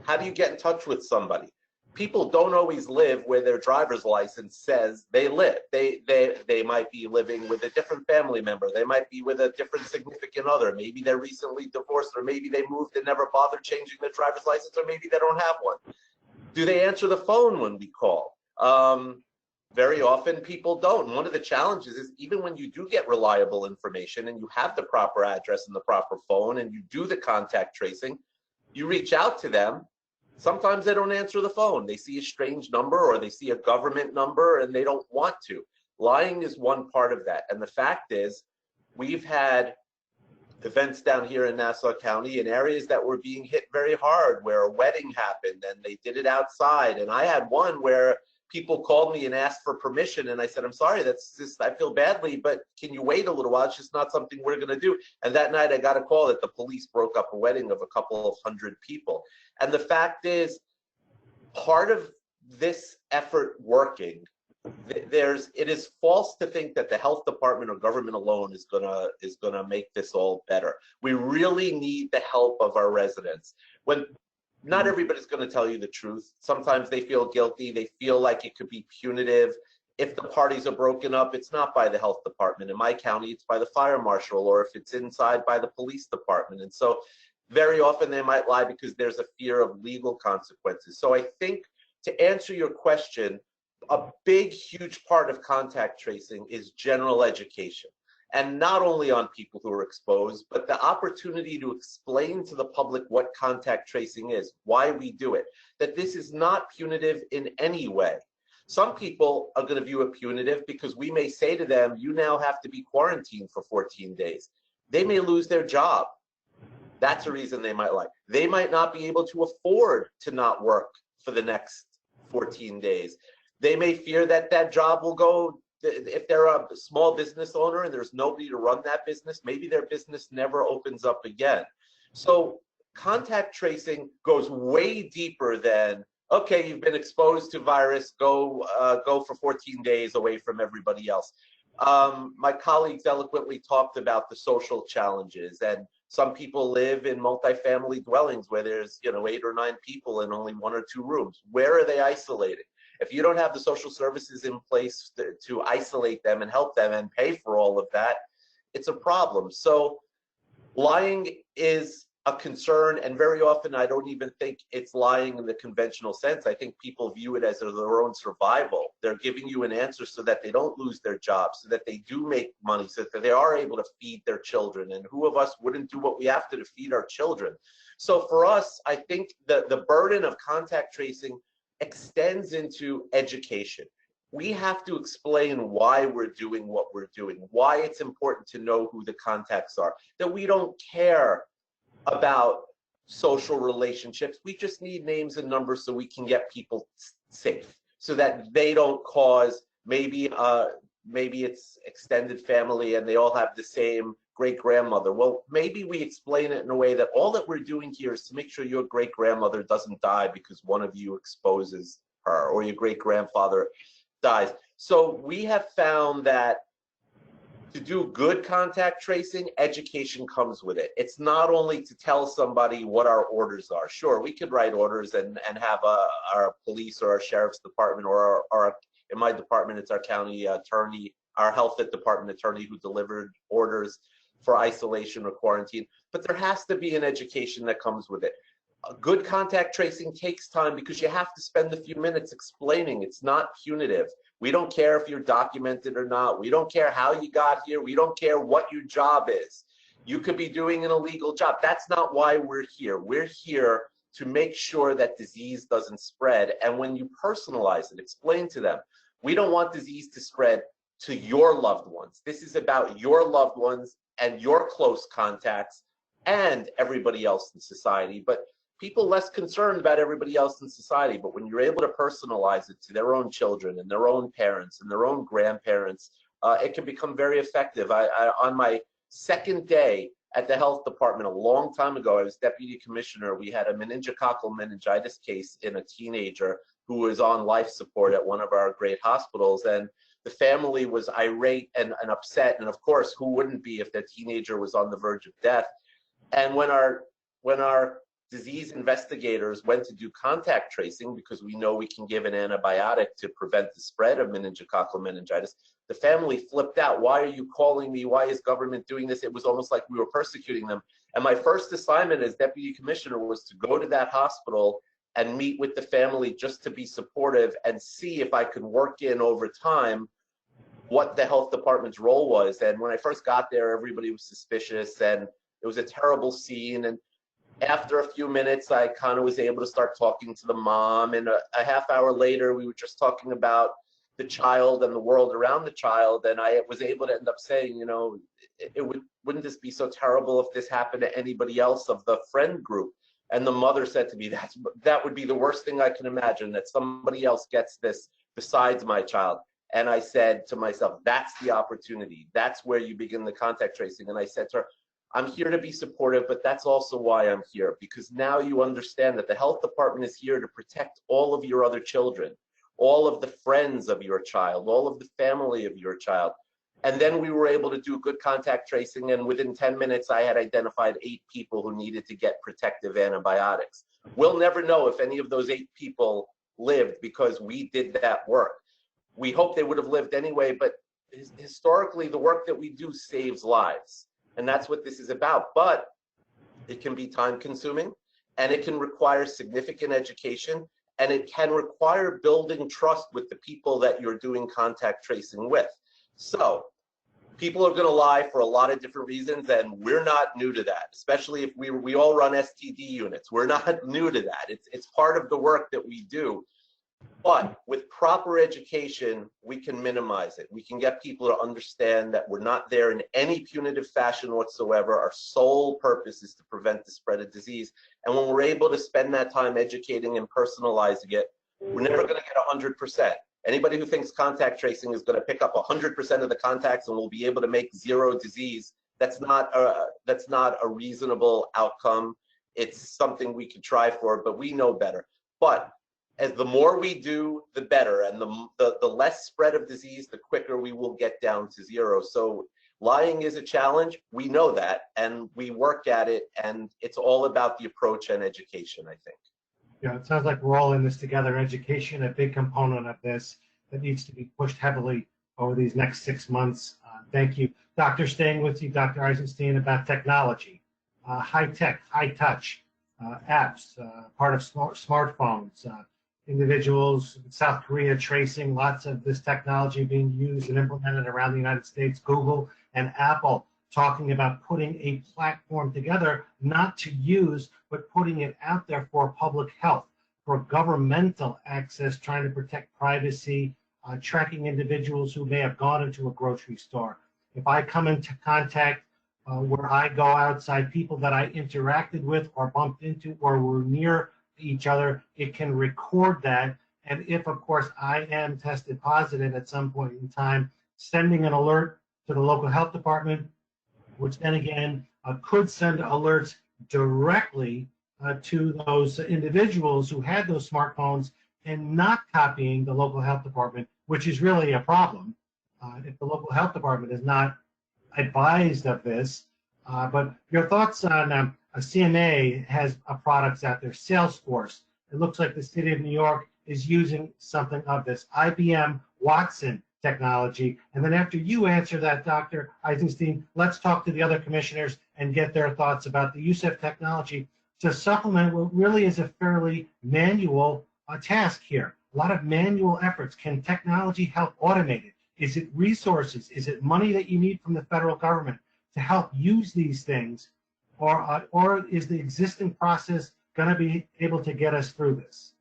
how do you get in touch with somebody? People don't always live where their driver's license says they live. They might be living with a different family member. They might be with a different significant other. Maybe they're recently divorced, or maybe they moved and never bothered changing their driver's license, or maybe they don't have one. Do they answer the phone when we call? Very often people don't. And one of the challenges is, even when you do get reliable information and you have the proper address and the proper phone and you do the contact tracing, you reach out to them. Sometimes they don't answer the phone. They see a strange number, or they see a government number, and they don't want to. Lying is one part of that. And the fact is, we've had events down here in Nassau County in areas that were being hit very hard, where a wedding happened and they did it outside. And I had one where people called me and asked for permission, and I said, I'm sorry, that's just, I feel badly, but can you wait a little while? It's just not something we're going to do. And that night I got a call that the police broke up a wedding of a couple of hundred people. And the fact is, part of this effort working, it is false to think that the health department or government alone is gonna make this all better. We really need the help of our residents. When not everybody's going to tell you the truth. Sometimes they feel guilty. They feel like it could be punitive. If the parties are broken up, it's not by the health department. In my county, it's by the fire marshal, or if it's inside, by the police department. And so very often they might lie because there's a fear of legal consequences. So I think, to answer your question, a big, huge part of contact tracing is general education. And not only on people who are exposed, but the opportunity to explain to the public what contact tracing is, why we do it, that this is not punitive in any way. Some people are going to view it punitive because we may say to them, you now have to be quarantined for 14 days. They may lose their job. That's a reason they might lie. They might not be able to afford to not work for the next 14 days. They may fear that that job will go. If they're a small business owner and there's nobody to run that business, maybe their business never opens up again. So contact tracing goes way deeper than, okay, you've been exposed to virus, go for 14 days away from everybody else. My colleagues eloquently talked about the social challenges, and some people live in multifamily dwellings where there's 8 or 9 people in only 1 or 2 rooms. Where are they isolated? If you don't have the social services in place to isolate them and help them and pay for all of that, it's a problem. So lying is a concern, and very often I don't even think it's lying in the conventional sense. I think people view it as their own survival. They're giving you an answer so that they don't lose their jobs, so that they do make money, so that they are able to feed their children. And who of us wouldn't do what we have to feed our children? So for us, I think the burden of contact tracing extends into education. We have to explain why we're doing what we're doing, why it's important to know who the contacts are, that we don't care about social relationships. We just need names and numbers so we can get people safe, so that they don't cause, maybe it's extended family and they all have the same great-grandmother. Well, maybe we explain it in a way that all that we're doing here is to make sure your great-grandmother doesn't die because one of you exposes her, or your great-grandfather dies. So we have found that to do good contact tracing, education comes with it. It's not only to tell somebody what our orders are. Sure, we could write orders and have our police or our sheriff's department, or in my department, it's our county attorney, our health department attorney who delivered orders for isolation or quarantine. But there has to be an education that comes with it. Good contact tracing takes time because you have to spend a few minutes explaining it's not punitive. We don't care if you're documented or not. We don't care how you got here. We don't care what your job is. You could be doing an illegal job. That's not why we're here. We're here to make sure that disease doesn't spread. And when you personalize it, explain to them, We don't want disease to spread to your loved ones. This is about your loved ones and your close contacts and everybody else in society. But people less concerned about everybody else in society. But when you're able to personalize it to their own children and their own parents and their own grandparents, it can become very effective. On my second day at the health department a long time ago, I was deputy commissioner. We had a meningococcal meningitis case in a teenager who was on life support at one of our great hospitals. And the family was irate and upset. And of course, who wouldn't be if their teenager was on the verge of death? And when our disease investigators went to do contact tracing, because we know we can give an antibiotic to prevent the spread of meningococcal meningitis, the family flipped out. Why are you calling me? Why is government doing this? It was almost like we were persecuting them. And my first assignment as deputy commissioner was to go to that hospital and meet with the family just to be supportive and see if I could work in over time what the health department's role was. And when I first got there, everybody was suspicious and it was a terrible scene. And after a few minutes, I kind of was able to start talking to the mom. And a half hour later, we were just talking about the child and the world around the child. And I was able to end up saying, you know, wouldn't this be so terrible if this happened to anybody else of the friend group? And the mother said to me, that would be the worst thing I can imagine, that somebody else gets this besides my child. And I said to myself, that's the opportunity. That's where you begin the contact tracing. And I said to her, I'm here to be supportive, but that's also why I'm here, because now you understand that the health department is here to protect all of your other children, all of the friends of your child, all of the family of your child. And then we were able to do good contact tracing, and within 10 minutes, I had identified 8 people who needed to get protective antibiotics. We'll never know if any of those 8 people lived because we did that work. We hope they would have lived anyway, but historically, the work that we do saves lives. And that's what this is about. But it can be time consuming, and it can require significant education, and it can require building trust with the people that you're doing contact tracing with. So people are going to lie for a lot of different reasons, and we're not new to that, especially if we all run STD units. We're not new to that. It's part of the work that we do. But with proper education, we can minimize it. We can get people to understand that we're not there in any punitive fashion whatsoever. Our sole purpose is to prevent the spread of disease. And when we're able to spend that time educating and personalizing it, we're never going to get 100%. Anybody who thinks contact tracing is going to pick up 100% of the contacts and we'll be able to make zero disease, that's not a reasonable outcome. It's something we could try for, but we know better. But as the more we do, the better, and the less spread of disease, the quicker we will get down to zero. So lying is a challenge. We know that, and we work at it, and it's all about the approach and education, I think. Yeah, it sounds like we're all in this together. Education, a big component of this that needs to be pushed heavily over these next 6 months. Thank you. Doctor, staying with you, Dr. Eisenstein, about technology, high tech, high touch, apps, part of smartphones, individuals in South Korea tracing, lots of this technology being used and implemented around the United States, Google and Apple talking about putting a platform together, not to use, but putting it out there for public health, for governmental access, trying to protect privacy, tracking individuals who may have gone into a grocery store. If I come into contact where I go outside people that I interacted with or bumped into or were near each other, it can record that. And if, of course, I am tested positive at some point in time, sending an alert to the local health department, which then again could send alerts directly to those individuals who had those smartphones and not copying the local health department, which is really a problem if the local health department is not advised of this. But your thoughts on CMA has products out there, Salesforce. It looks like the city of New York is using something of this, IBM Watson technology. And then after you answer that, Dr. Eisenstein, let's talk to the other commissioners and get their thoughts about the use of technology to supplement what really is a fairly manual task here. A lot of manual efforts. Can technology help automate it? Is it resources? Is it money that you need from the federal government to help use these things? Or is the existing process going to be able to get us through this?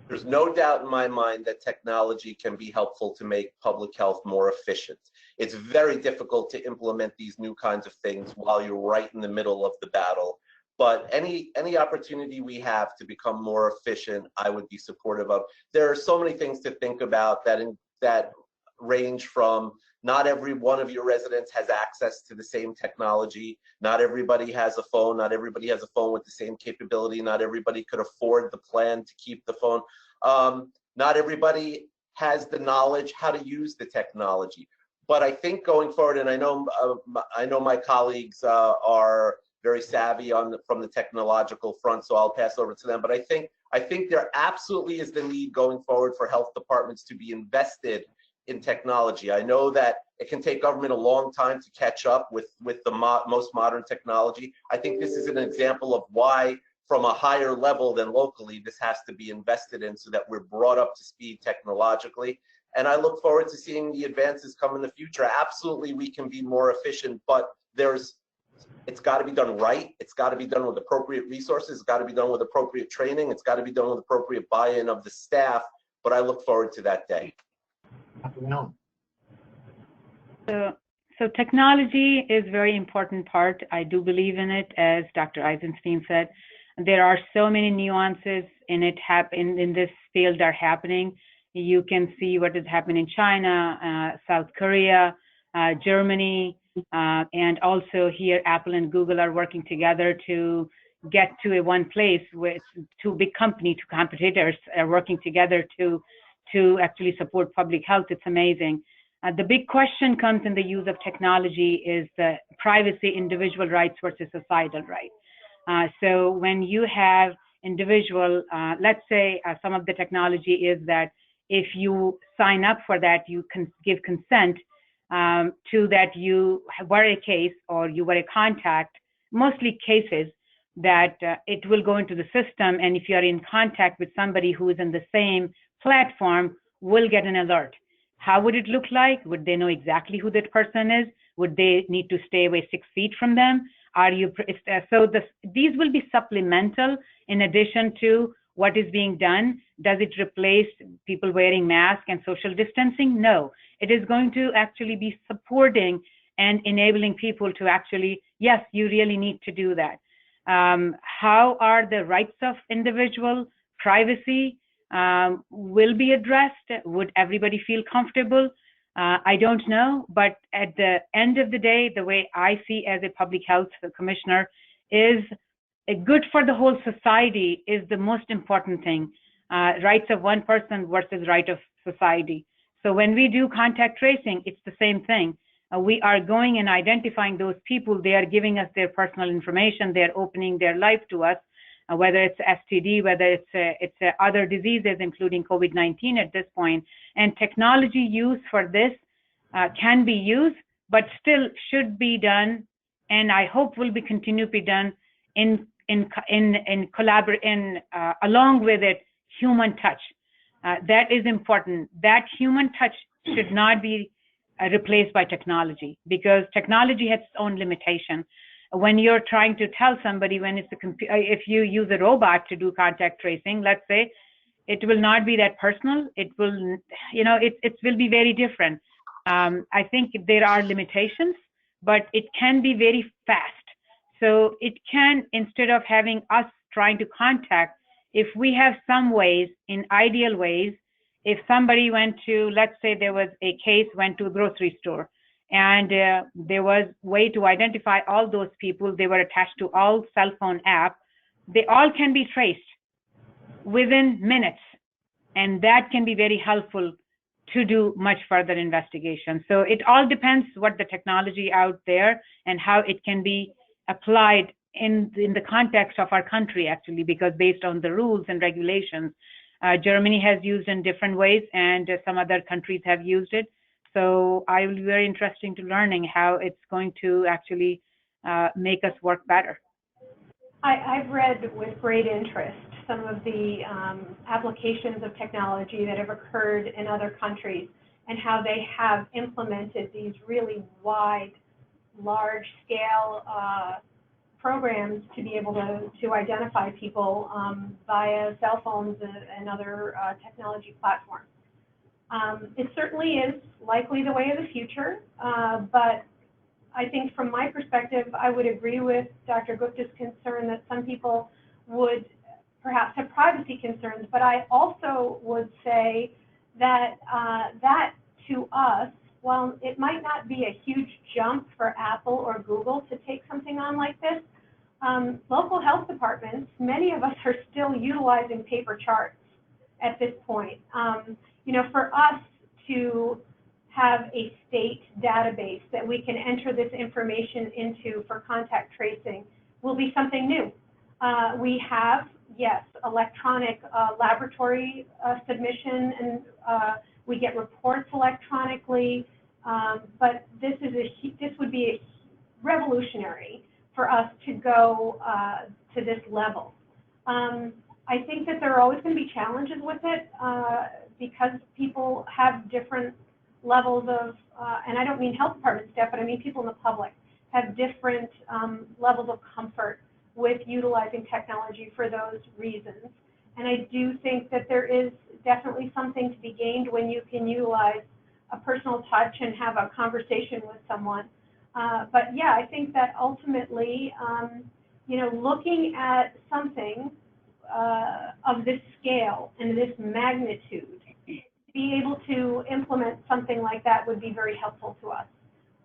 There's no doubt in my mind that technology can be helpful to make public health more efficient. It's very difficult to implement these new kinds of things while you're right in the middle of the battle. But any opportunity we have to become more efficient, I would be supportive of. There are so many things to think about that range from not every one of your residents has access to the same technology. Not everybody has a phone. Not everybody has a phone with the same capability. Not everybody could afford the plan to keep the phone. Not everybody has the knowledge how to use the technology. But I think going forward, and I know my colleagues are very savvy from the technological front, so I'll pass over to them. But I think there absolutely is the need going forward for health departments to be invested in technology. I know that it can take government a long time to catch up with the most modern technology. I think this is an example of why, from a higher level than locally, this has to be invested in so that we're brought up to speed technologically. And I look forward to seeing the advances come in the future. Absolutely, we can be more efficient, but it's got to be done right. It's got to be done with appropriate resources. It's got to be done with appropriate training. It's got to be done with appropriate buy-in of the staff. But I look forward to that day. So technology is a very important part. I do believe in it, as Dr. Eisenstein said. There are so many nuances in it in this field are happening. You can see what is happening in China, South Korea, Germany, and also here Apple and Google are working together to get to one place with two big companies, two competitors are working together to actually support public health. It's amazing. The big question comes in the use of technology is the privacy, individual rights versus societal rights. So when you have individual, let's say some of the technology is that if you sign up for that, you can give consent to that you were a case or you were a contact, mostly cases that it will go into the system. And if you are in contact with somebody who is in the same platform, will get an alert. How would it look like? Would they know exactly who that person is? Would they need to stay away 6 feet from them? These will be supplemental in addition to what is being done. Does it replace people wearing masks and social distancing? No, it is going to actually be supporting and enabling people to actually, yes, you really need to do that. How are the rights of individual privacy will be addressed? Would everybody feel comfortable? I don't know, but at the end of the day, the way I see as a public health commissioner is good for the whole society is the most important thing. Rights of one person versus right of society. So when we do contact tracing, it's the same thing. We are going and identifying those people. They are giving us their personal information. They're opening their life to us, whether it's STD, whether it's other diseases, including COVID-19 at this point. And technology use for this can be used, but still should be done, and I hope will be continue to be done along with it, human touch. That is important. That human touch should not be replaced by technology, because technology has its own limitation. When you're trying to tell somebody, when it's if you use a robot to do contact tracing, let's say, it will not be that personal. It will, it will be very different. I think there are limitations, but it can be very fast. So it can, instead of having us trying to contact, if we have some ways, in ideal ways, if somebody went to, let's say there was a case, went to a grocery store, and there was a way to identify all those people, they were attached to all cell phone apps, they all can be traced within minutes. And that can be very helpful to do much further investigation. So it all depends what the technology out there and how it can be applied in the context of our country, actually, because based on the rules and regulations, Germany has used in different ways, and some other countries have used it. So I will be very interested to learning how it's going to actually make us work better. I've read with great interest some of the applications of technology that have occurred in other countries and how they have implemented these really wide, large-scale programs to be able to identify people via cell phones and other technology platforms. It certainly is likely the way of the future, but I think from my perspective, I would agree with Dr. Gupta's concern that some people would perhaps have privacy concerns, but I also would say that that to us, while it might not be a huge jump for Apple or Google to take something on like this, local health departments, many of us are still utilizing paper charts at this point. You know, for us to have a state database that we can enter this information into for contact tracing will be something new. We have, yes, electronic laboratory submission, and we get reports electronically, but this would be revolutionary for us to go to this level. I think that there are always going to be challenges with it because people have different levels of, and I don't mean health department staff, but I mean people in the public have different levels of comfort with utilizing technology for those reasons. And I do think that there is definitely something to be gained when you can utilize a personal touch and have a conversation with someone. But yeah, I think that ultimately, you know, looking at something of this scale and this magnitude, be able to implement something like that would be very helpful to us.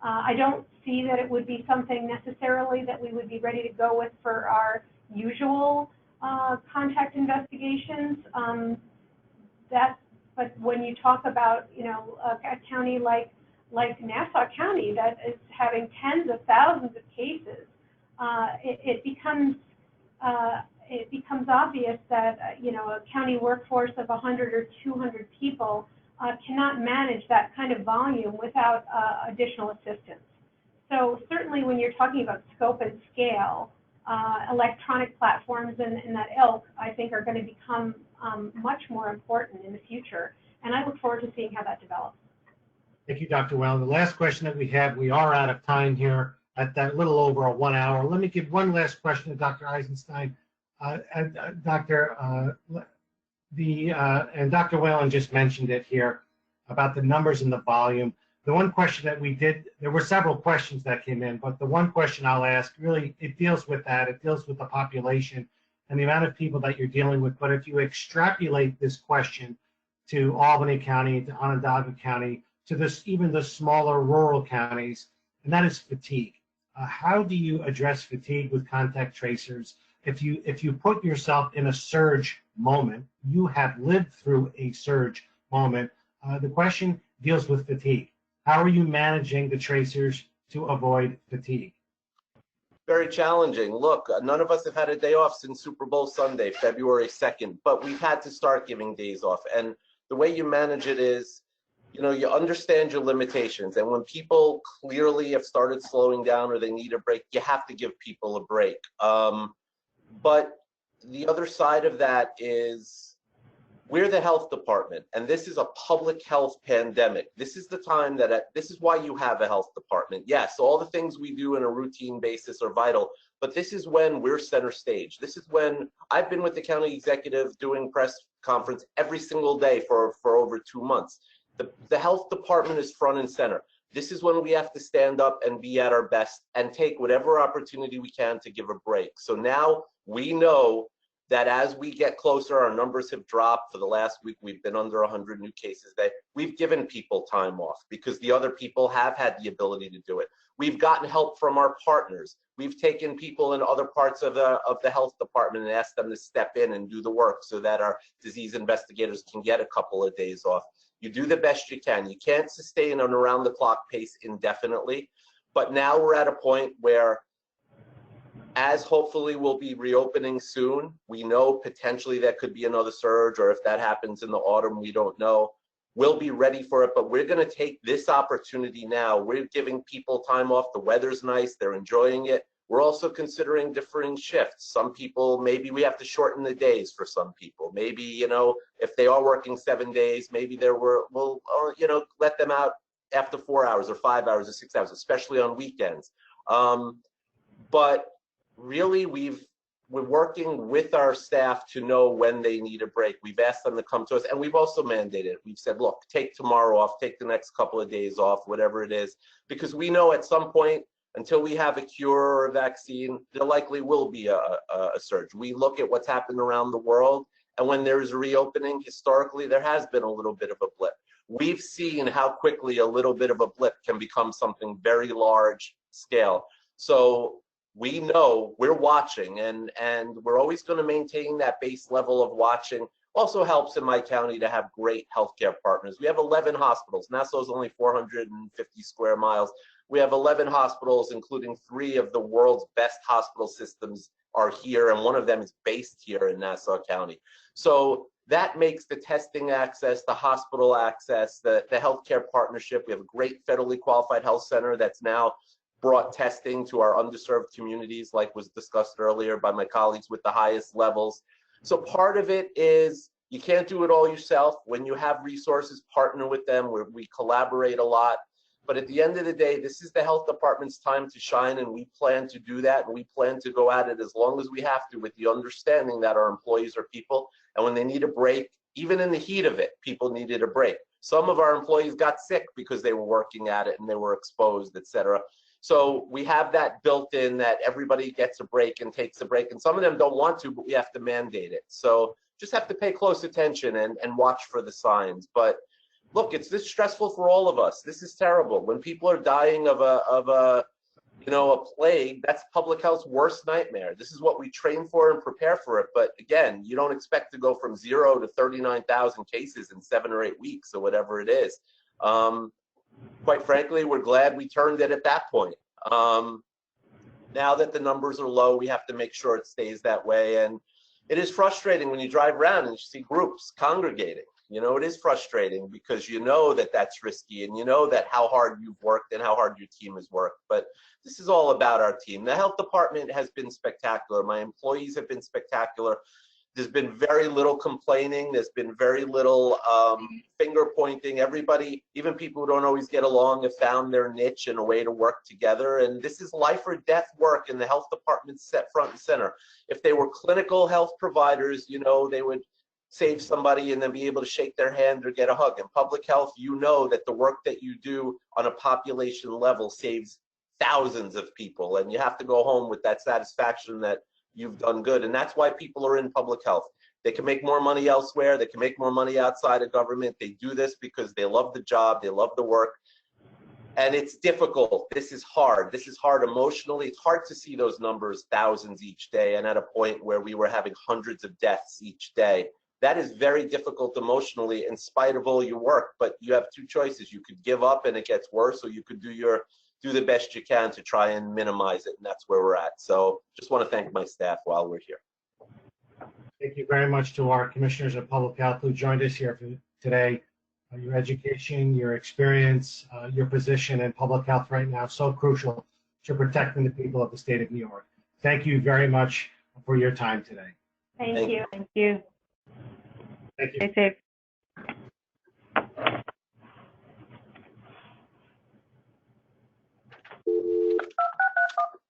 I don't see that it would be something necessarily that we would be ready to go with for our usual contact investigations. But when you talk about, you know, a county like Nassau County that is having tens of thousands of cases, it becomes obvious that you know, a county workforce of 100 or 200 people cannot manage that kind of volume without additional assistance. So certainly when you're talking about scope and scale, electronic platforms and that ilk, I think, are going to become much more important in the future. And I look forward to seeing how that develops. Thank you, Dr. Well. The last question that we have, we are out of time here at that little over 1 hour. Let me give one last question to Dr. Eisenstein. And Dr. Whalen just mentioned it here about the numbers and the volume. The one question that we did, there were several questions that came in, but the one question I'll ask, really, it deals with that. It deals with the population and the amount of people that you're dealing with. But if you extrapolate this question to Albany County, to Onondaga County, to this, even the smaller rural counties, and that is fatigue. How do you address fatigue with contact tracers? If you put yourself in a surge moment, you have lived through a surge moment. The question deals with fatigue. How are you managing the tracers to avoid fatigue? Very challenging. Look, none of us have had a day off since Super Bowl Sunday, February 2nd, but we've had to start giving days off. And the way you manage it is, you know, you understand your limitations. And when people clearly have started slowing down or they need a break, you have to give people a break. But the other side of that is, we're the health department, and this is a public health pandemic. This is the time this is why you have a health department. Yes, all the things we do on a routine basis are vital, but this is when we're center stage. This is when I've been with the county executive doing press conference every single day for over 2 months. The health department is front and center. This is when we have to stand up and be at our best and take whatever opportunity we can to give a break. So now we know that as we get closer, our numbers have dropped. For the last week, we've been under 100 new cases a day. We've given people time off because the other people have had the ability to do it. We've gotten help from our partners. We've taken people in other parts of the health department and asked them to step in and do the work so that our disease investigators can get a couple of days off. You do the best you can. You can't sustain an around-the-clock pace indefinitely, but now we're at a point where, as hopefully we'll be reopening soon, we know potentially that could be another surge, or if that happens in the autumn, we don't know. We'll be ready for it, but we're going to take this opportunity now. We're giving people time off. The weather's nice. They're enjoying it. We're also considering differing shifts. Some people, maybe we have to shorten the days for some people. Maybe, you know, if they are working 7 days, maybe we'll you know, let them out after 4 hours or 5 hours or 6 hours, especially on weekends. But really we're working with our staff to know when they need a break. We've asked them to come to us, and we've also mandated it. We've said, look, take tomorrow off, take the next couple of days off, whatever it is, because we know at some point, until we have a cure or a vaccine, there likely will be a surge. We look at what's happened around the world, and when there's a reopening, historically, there has been a little bit of a blip. We've seen how quickly a little bit of a blip can become something very large scale. So we know we're watching, and we're always going to maintain that base level of watching. Also helps in my county to have great healthcare partners. We have 11 hospitals. Nassau is only 450 square miles. We have 11 hospitals, including 3 of the world's best hospital systems are here, and one of them is based here in Nassau County. So that makes the testing access, the hospital access, the healthcare partnership. We have a great federally qualified health center that's now brought testing to our underserved communities, like was discussed earlier by my colleagues, with the highest levels. So part of it is you can't do it all yourself. When you have resources, partner with them, where we collaborate a lot. But at the end of the day, this is the health department's time to shine, and we plan to do that, and we plan to go at it as long as we have to, with the understanding that our employees are people, and when they need a break, even in the heat of it, people needed a break. Some of our employees got sick because they were working at it and they were exposed, et cetera. So we have that built in, that everybody gets a break and takes a break, and some of them don't want to, but we have to mandate it. So just have to pay close attention and watch for the signs. But look, it's this stressful for all of us. This is terrible. When people are dying of a plague, that's public health's worst nightmare. This is what we train for and prepare for it. But again, you don't expect to go from 0 to 39,000 cases in 7 or 8 weeks or whatever it is. Quite frankly, we're glad we turned it at that point. Now that the numbers are low, we have to make sure it stays that way. And it is frustrating when you drive around and you see groups congregating. You know, it is frustrating because you know that that's risky, and you know that how hard you've worked and how hard your team has worked. But this is all about our team. The health department has been spectacular. My employees have been spectacular. There's been very little complaining. There's been very little finger pointing. Everybody, even people who don't always get along, have found their niche and a way to work together. And this is life or death work, and the health department's set front and center. If they were clinical health providers, you know, they would save somebody and then be able to shake their hand or get a hug. In public health, you know that the work that you do on a population level saves thousands of people, and you have to go home with that satisfaction that you've done good. And that's why people are in public health. They can make more money elsewhere. They can make more money outside of government. They do this because they love the job. They love the work. And it's difficult. This is hard. This is hard emotionally. It's hard to see those numbers, thousands each day, and at a point where we were having hundreds of deaths each day. That is very difficult emotionally in spite of all your work. But you have 2 choices. You could give up and it gets worse, or you could do the best you can to try and minimize it, and that's where we're at. So just want to thank my staff while we're here. Thank you very much to our commissioners of public health who joined us here today. Your education, your experience, your position in public health right now, so crucial to protecting the people of the state of New York. Thank you very much for your time today. Thank you. Thank you. Thank you. Stay safe.